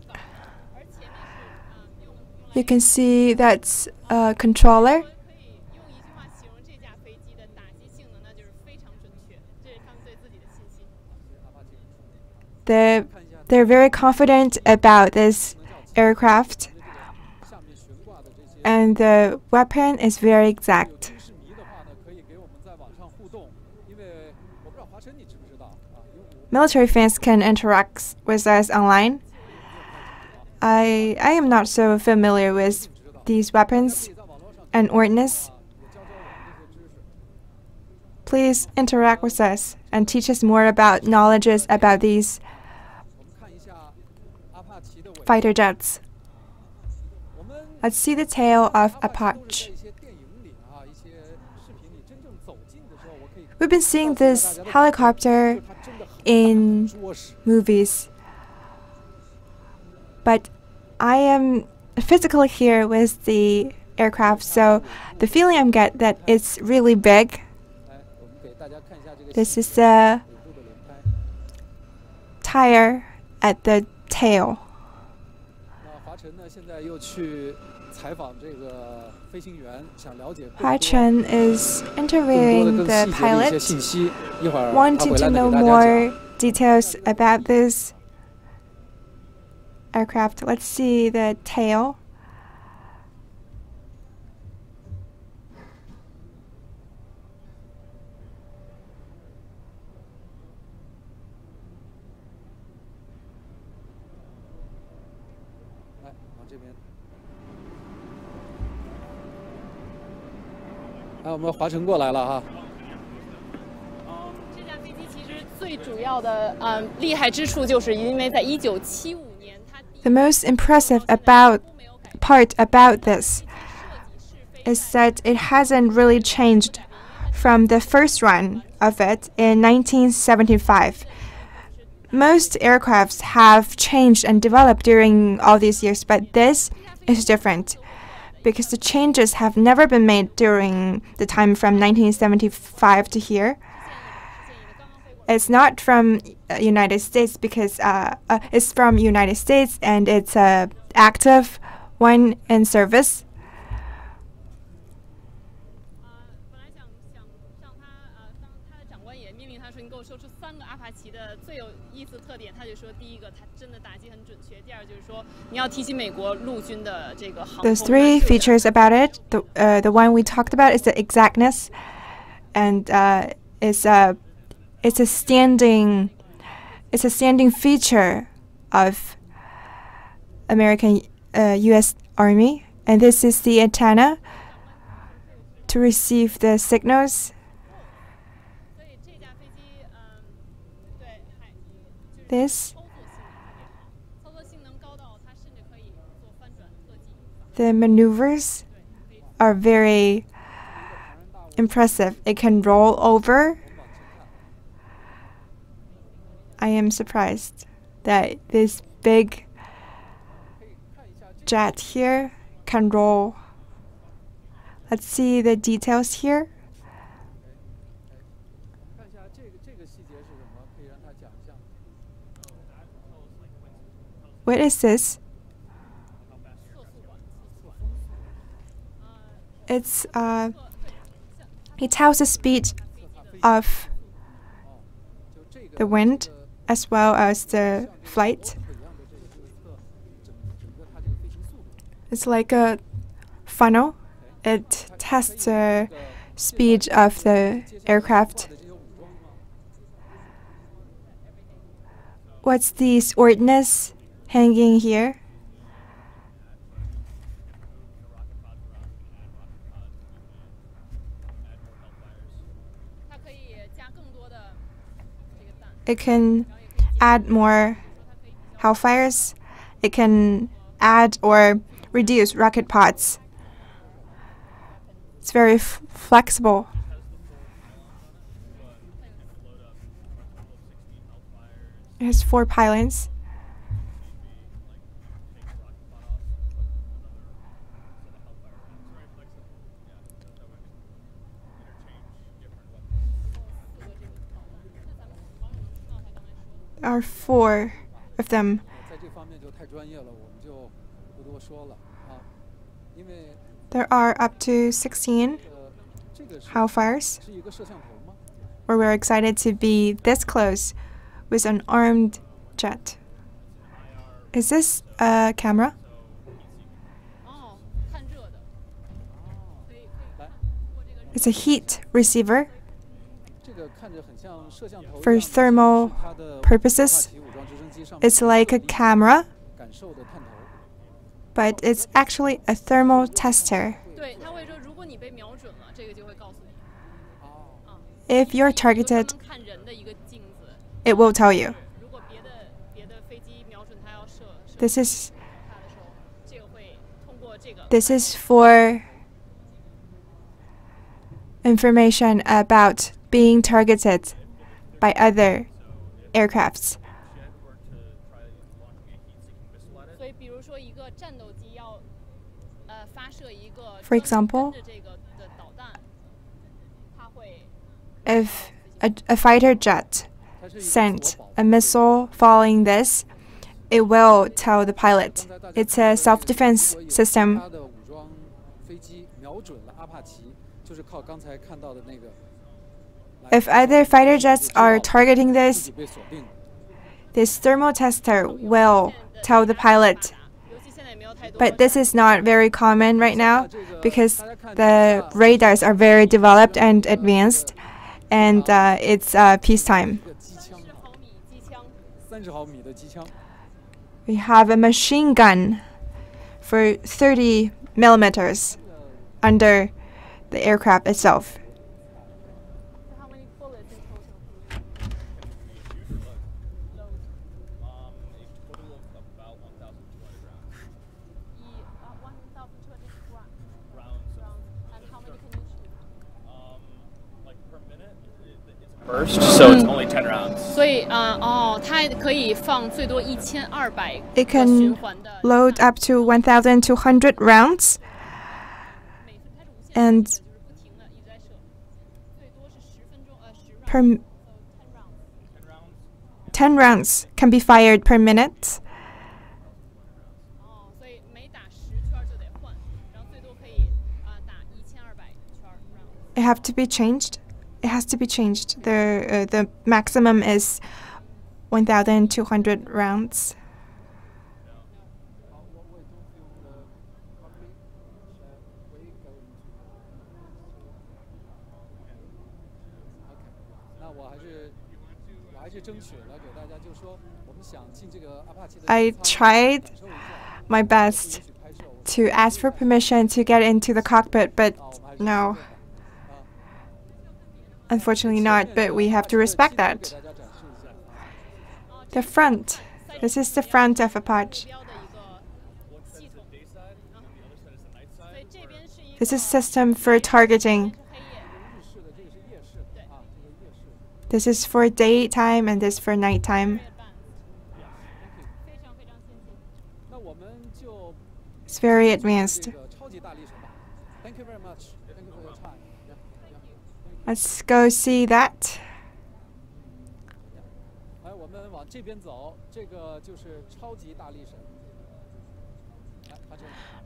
You can see that's a controller. They're very confident about this aircraft, and the weapon is very exact. Military fans can interact with us online. I am not so familiar with these weapons and ordnance. Please interact with us and teach us more about knowledges about these fighter jets. Let's see the tail of Apache. We've been seeing this helicopter in movies, but I am physically here with the aircraft, so the feeling I'm getting that it's really big. This is a tire at the tail. Hua Chen is interviewing the pilot, wanting to know more details about this aircraft. Let's see the tail. The most impressive part about this is that it hasn't really changed from the first run of it in 1975. Most aircrafts have changed and developed during all these years, but this is different, because the changes have never been made during the time from 1975 to here. It's not from United States because it's from United States and it's a active one in service. There's three features about it. The one we talked about is the exactness, and it's a standing feature of American U.S. Army, and this is the antenna to receive the signals. The maneuvers are very impressive. It can roll over. I am surprised that this big jet here can roll. Let's see the details here. What is this? It tells the speed of the wind as well as the flight. It's like a funnel. It tests the speed of the aircraft. What's these ordnance hanging here? It can add more Hellfires. It can add or reduce rocket pods. It's very flexible. It has 4 pylons. There are 4 of them. There are up to 16 Hellfires. We're excited to be this close with an armed jet. Is this a camera? It's a heat receiver. For thermal purposes, it's like a camera, but it's actually a thermal tester. If you're targeted, it will tell you. This is for information about being targeted by other aircrafts. For example, if a fighter jet sent a missile following this, it will tell the pilot. It's a self-defense system. If other fighter jets are targeting this thermal tester will tell the pilot. But this is not very common right now because the radars are very developed and advanced, and it's peacetime. We have a machine gun for 30 millimeters under the aircraft itself. Burst, so it's only 10 rounds. 所以它可以放最多1200 It can load up to 1,200 rounds, and per 10 rounds can be fired per minute. It have to be changed. It has to be changed. The maximum is 1,200 rounds. I tried my best to ask for permission to get into the cockpit, but no. Unfortunately not, but we have to respect that. The front. This is the front of Apache. This is system for targeting. This is for daytime and this for nighttime. It's very advanced. Thank you very much. Thank you for your time. Let's go see that.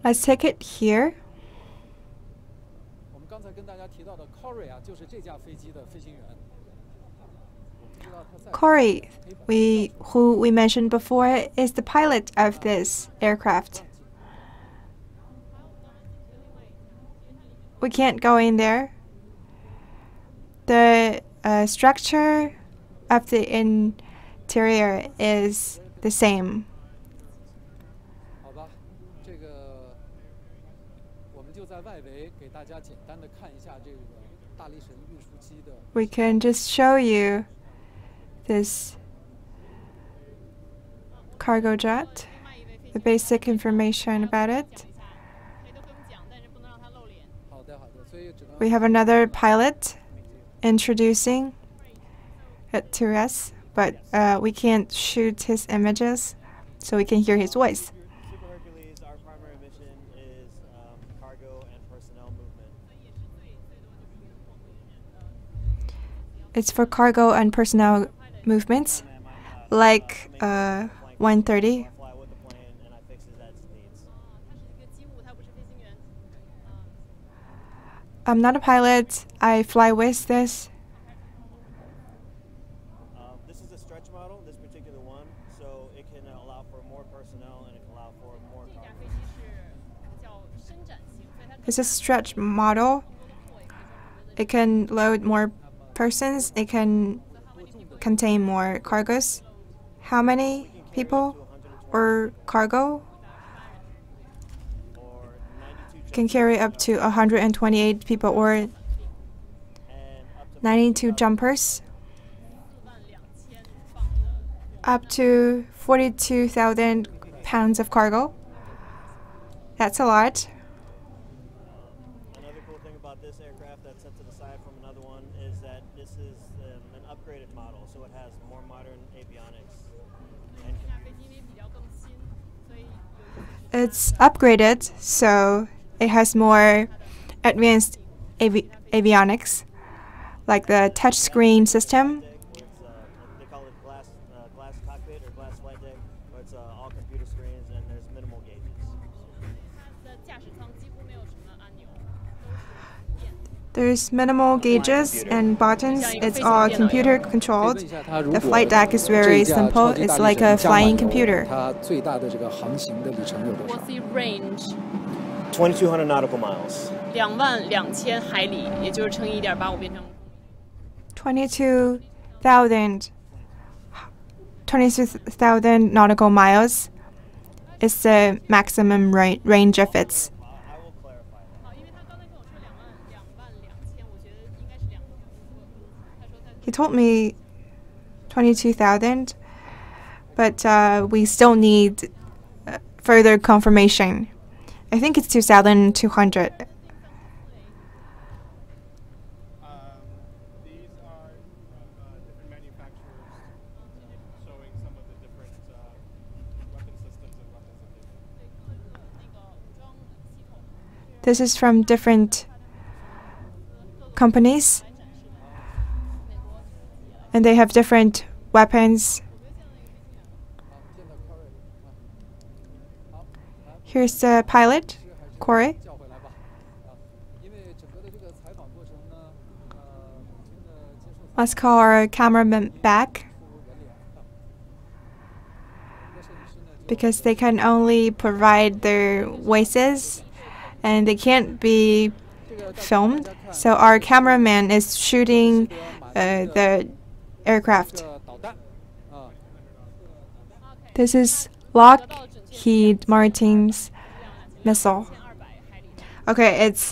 Let's take it here. Corey, who we mentioned before, is the pilot of this aircraft. We can't go in there. The structure of the interior is the same. We can just show you this cargo jet, the basic information about it. We have another pilot introducing it to us, but we can't shoot his images, so we can hear his voice. Super Hercules, our primary mission is cargo and personnel movement. It's for cargo and personnel movements, like 130. Fly with the plane and I fix his needs. I'm not a pilot. I fly with this. This is a stretch model, this particular one, so it can allow for more personnel and it can allow for more cargo. It's a stretch model. It can load more persons. It can contain more cargos. How many people or cargo? It can carry up to 128 people or 92 jumpers. Up to 42,000 pounds of cargo. That's a lot. Another cool thing about this aircraft that's set to the side from another one is that this is an upgraded model, so it has more modern avionics. It's upgraded, so it has more advanced avionics, like the touchscreen system. They call it glass cockpit or glass flight deck, where it's all computer screens and there's minimal gauges. There's minimal gauges and buttons. It's all computer controlled. The flight deck is very simple. It's like a flying computer. What's the range? 2,200 nautical miles. 22,000海里，也就是乘以 1.85 变成 22,000 nautical miles is the maximum range of its. He told me 22,000, but we still need further confirmation. I think it's 2,200. These are different manufacturers showing some of the different weapon systems and weapons that they This is from different companies, and they have different weapons. Here's the pilot, Corey. Let's call our cameraman back, because they can only provide their voices and they can't be filmed. So our cameraman is shooting the aircraft. This is Lockheed Martin's missile. Okay, it's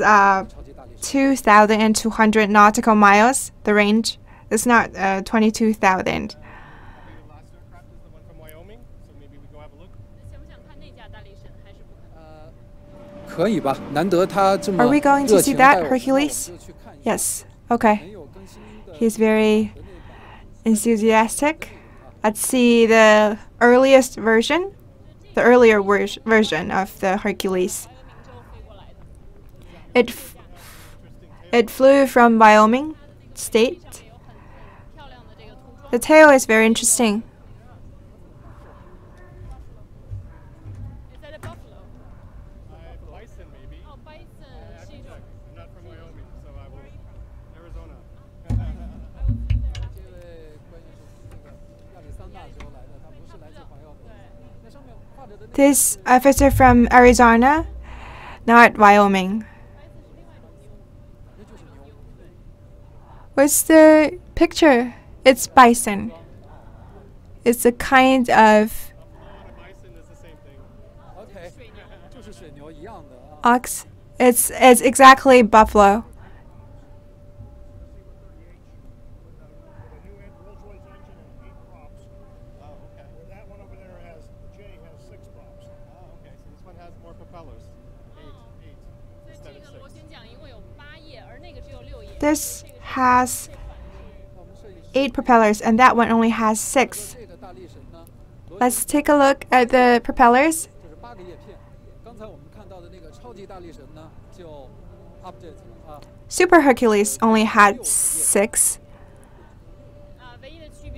2,200 nautical miles, the range. It's not 22,000. 可以吧？难得他这么 Are we going to 热 see 情地带 that, 我们 Hercules? 就去看一下 Yes. Okay. He's very enthusiastic. Let's see the earliest version, the earlier version of the Hercules. It flew from Wyoming State. The tail is very interesting. Bison, maybe. Oh, bison. I'm not from Wyoming, so I will. Arizona. This officer from Arizona, not Wyoming. What's the picture? It's bison. It's a kind of ox. It's exactly buffalo. This has 8 propellers, and that one only has 6. Let's take a look at the propellers. Super Hercules only had 6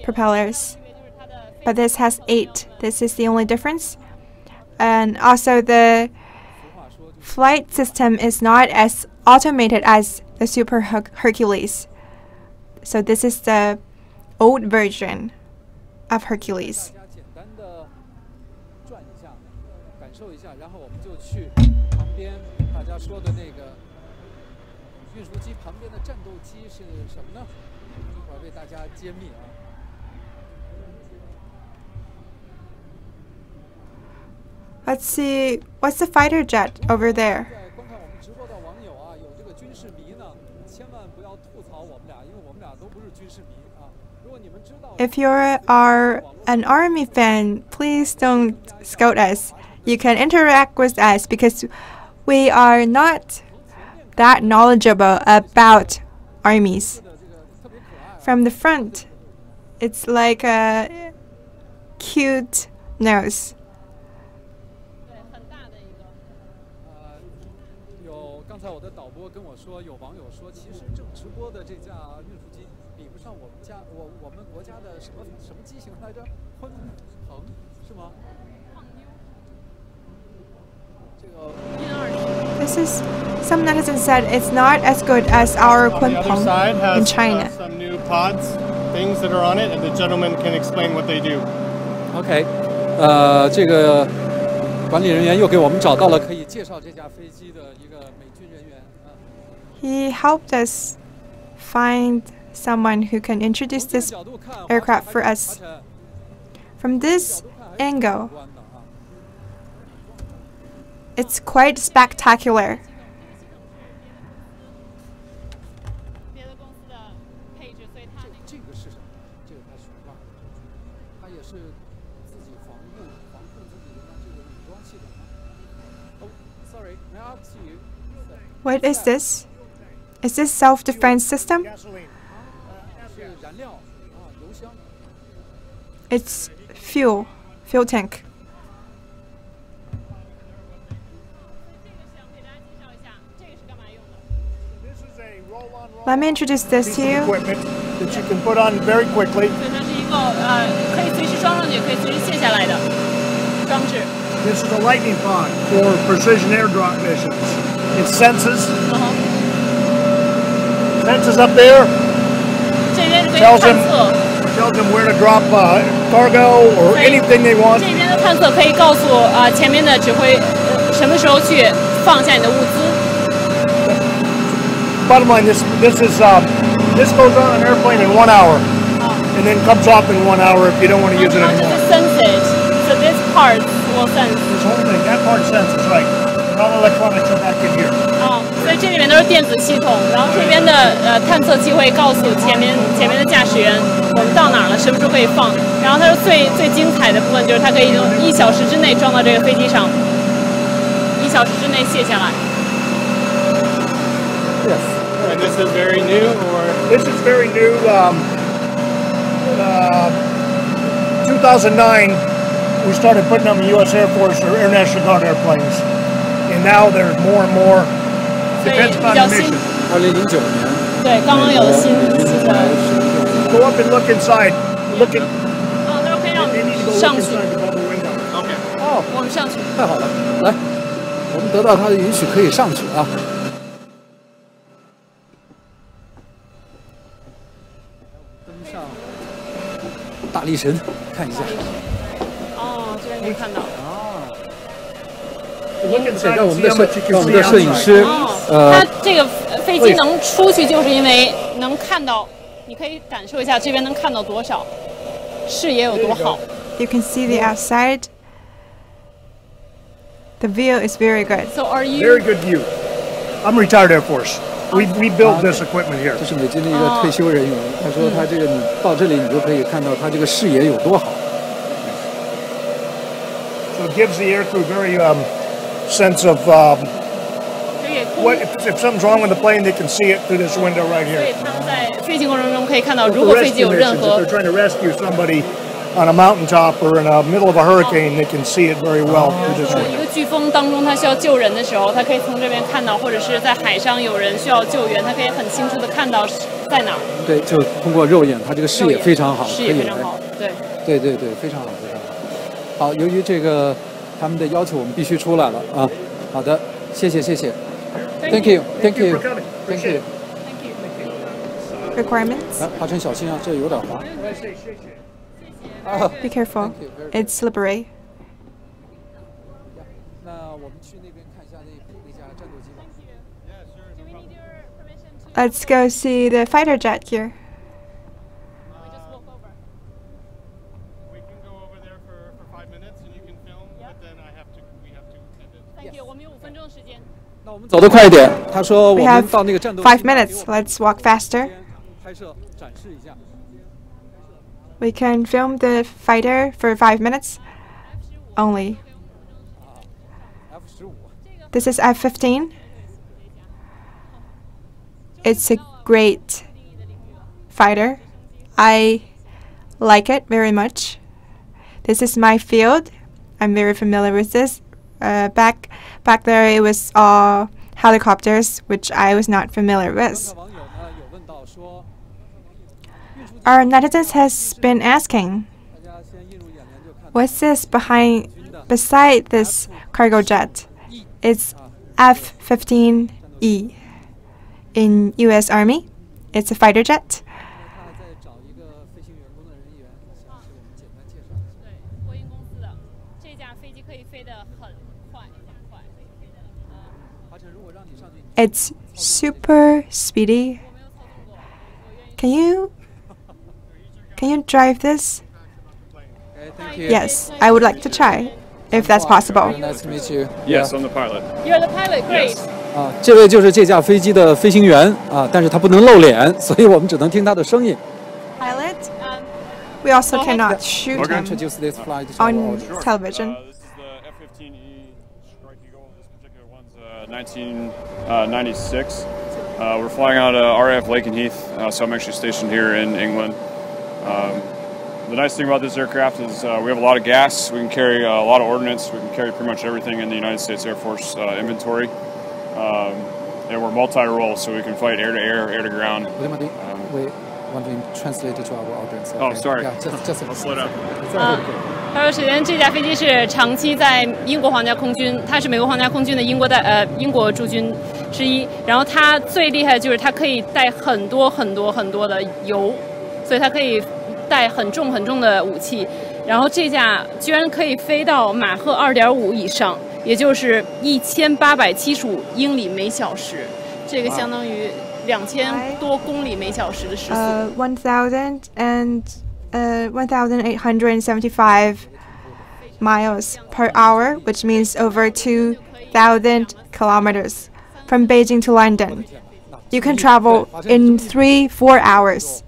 propellers, but this has 8. This is the only difference. And also the flight system is not as automated as the Super Hercules. So this is the old version of Hercules. Let's see, what's the fighter jet over there? If you are an army fan, please don't scold us. You can interact with us because we are not that knowledgeable about armies. From the front, it's like a cute nose. This is, some netizens said it's not as good as our Kunpeng in China. Some new pods, things that are on it, and the gentleman can explain what they do. OK， 这个管理人员又给我们找到了可以介绍这架飞机的一个美军人员。He helped us find someone who can introduce this aircraft for us. From this angle, it's quite spectacular. What is this? Is this self-defense system? It's fuel tank. Let me introduce this to you. Equipment that you can put on very quickly. This is a lightning pod for precision airdrop missions. It senses up there. Tells them where to drop cargo or anything they want. 这边的探测可以告诉前面的指挥什么时候去放下你的物资。Bottom line, this goes on an airplane in 1 hour, and then comes off in 1 hour if you don't want to use it anymore. Sense it. So this part will sense. This whole thing, that part senses, right? All electronics are back in here. 所以这里面都是电子系统，然后这边的探测器会告诉前面的驾驶员我们到哪儿了，什么时候可以放。然后它最精彩的部分就是它可以用1小时之内装到这个飞机上，1小时之内卸下来。Yes. And this is very new, or this is very new. 2009, we started putting them in U.S. Air Force or Air National Guard airplanes, and now there's more and more. Depends on the mission. 2009年。对，刚刚有了新的。Go up and look inside. Look at. 那可以让上去。OK。哦，我们上去。太好了，来，我们得到他的允许，可以上去啊。登上大力神，看一下。哦，这边可以看到。让我们的摄影师，它这个飞机能出去，就是因为能看到，你可以感受一下这边能看到多少，视野有多好。You can see the outside. The view is very good. So are you? Very good view. I'm retired Air Force. We built this equipment here. 这是美军的一个退休人员，他说他这个你到这里你就可以看到他这个视野有多好。So it gives the aircrew very sense of if something's wrong with the plane, they can see it through this window right here. 所以他们在飞行过程中可以看到，如果飞机有任何 If they're trying to rescue somebody on a mountaintop or in the middle of a hurricane, they can see it very well through this 一 window. 个飓风当中，他需要救人的时候，他可以从这边看到，或者是在海上有人需要救援，他可以很清楚的看到在哪儿。对，就通过肉眼，他这个视野非常好，视野非常好，对。对对对，非常好，非常好。好，由于这个他们的要求，我们必须出来了啊。好的，谢谢谢谢。Thank you, thank you, thank you. Requirements. 华晨小心啊，这有点滑。Be careful. It's slippery. 那我们去那边看一下那架战斗机吧。Let's go see the fighter jet here. We can go over there for 5 minutes and you can film, but then we have to end it. Thank you. 我们有5分钟的时间。那我们走得快一点。他说我 We 们 have 到那个战斗机 5 minutes. Let's walk faster. 拍摄展示一下。We can film the fighter for 5 minutes only. This is F-15. It's a great fighter. I like it very much. This is my field. I'm very familiar with this. Back there, it was all helicopters, which I was not familiar with. Our netizens has been asking, what's this beside this cargo jet? It's F-15E in U.S. Army. It's a fighter jet. It's super speedy. Can you drive this? Yes, I would like to try, if that's possible. Nice to meet you. Yes, I'm the pilot. You're the pilot, great. 啊，这位就是这架飞机的飞行员啊，但是他不能露脸，所以我们只能听他的声音。Pilot? We also cannot shoot him Introduce this flight to on television. This is the F-15E Strike Eagle. This particular one's 1996. We're flying out of RAF Lakenheath, so I'm actually stationed here in England. The nice thing about this aircraft is we have a lot of gas. We can carry a lot of ordnance. We can carry pretty much everything in the United States Air Force inventory. And we're multi-role, so we can fight air-to-air, air-to-ground. We want to translate to our audience. Oh, sorry. Yeah, just I'll slow down. 他说，首先这架飞机是长期在英国皇家空军，它是美国皇家空军的英国驻军之一。然后它最厉害的就是它可以带很多的油，所以它可以带很重的武器。然后这架居然可以飞到马赫2.5以上，也就是1875英里每小时，这个相当于2000多公里每小时的时速。1,875 miles per hour, which means over 2,000 kilometers from Beijing to London. You can travel in 3-4 hours.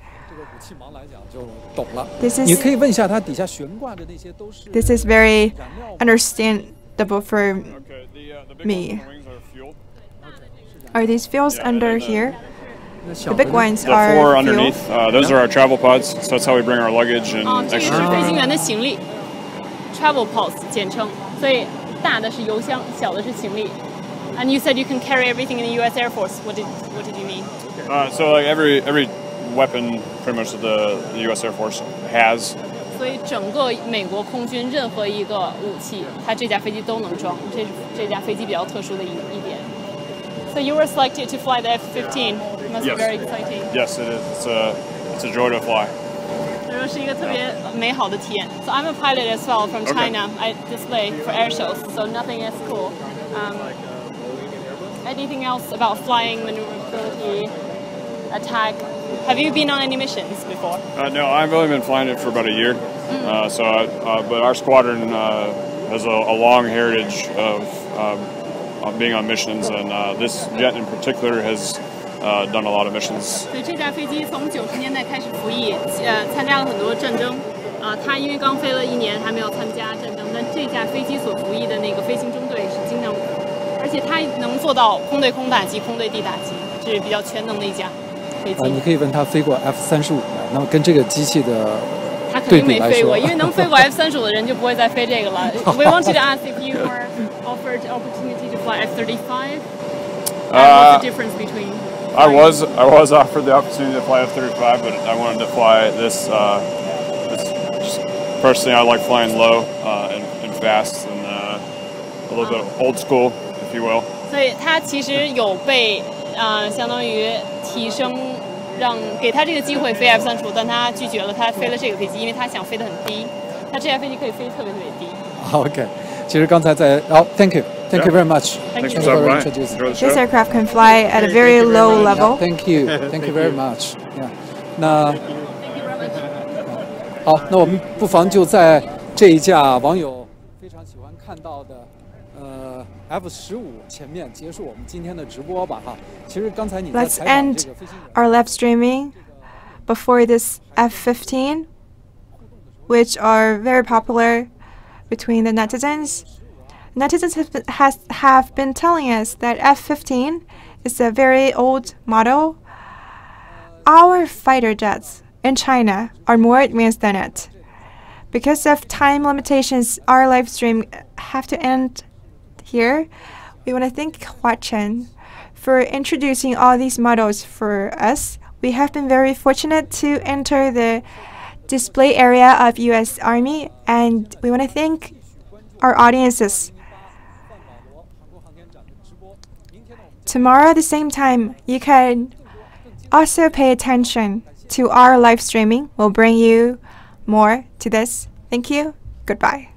This is very understandable for me. Are these fuels under here? The big ones are 4 underneath. Those are our travel pods, so that's how we bring our luggage and 这个是飞行员的行李 ，travel pods 简称。所以大的是油箱，小的是行李。And you said you can carry everything in the U.S. Air Force. What did you mean? So like every weapon, pretty much the U.S. Air Force has. 所以整个美国空军任何一个武器，它这架飞机都能装。这是这架飞机比较特殊的一点。So you were selected to fly the F-15. Must be very exciting. Yes, it is. It's a joy to fly. 这是一个特别美好的体验。So I'm a pilot as well from China. I display for air shows, so nothing as cool. Anything else about flying, maneuverability, attack? Have you been on any missions before? No, I've only been flying it for about a year. But our squadron has a long heritage of being on missions, and this jet in particular has done a lot of missions. 所以这架飞机从90年代开始服役，参加了很多战争。它因为刚飞了1年，还没有参加战争，但这架飞机所服役的那个飞行中队是经常而且它能做到空对空打击、空对地打击，是比较全能的一架飞机。你可以问他飞过 F-35，那么跟这个机器的他肯定没飞过，因为能飞过 F-35的人就不会再飞这个了。We wanted to ask if you were offered opportunity to fly F-35. What's the difference between? I was offered the opportunity to fly F-35, but I wanted to fly this. Personally, I like flying low and fast and a little bit old school, if you will. 所以他其实有被相当于提升，给他这个机会飞 F-35，但他拒绝了，他飞了这个飞机，因为他想飞得很低。他这架飞机可以飞特别低。OK， 其实刚才在Thank you very much. Thank you for introducing. This aircraft can fly at a very low level. Thank you very much. Yeah， 那好，那我们不妨就在这一架网友非常喜欢看到的F-15前面结束我们今天的直播吧哈。其实刚才你在采访这个飞行员。Let's end our live streaming before this F-15, which are very popular between the netizens. Netizens have been telling us that F-15 is a very old model. Our fighter jets in China are more advanced than it. Because of time limitations, our live stream have to end here. We want to thank Hua Chen for introducing all these models for us. We have been very fortunate to enter the display area of US Army, and we want to thank our audiences. Tomorrow at the same time, you can also pay attention to our live streaming. We'll bring you more to this. Thank you. Goodbye.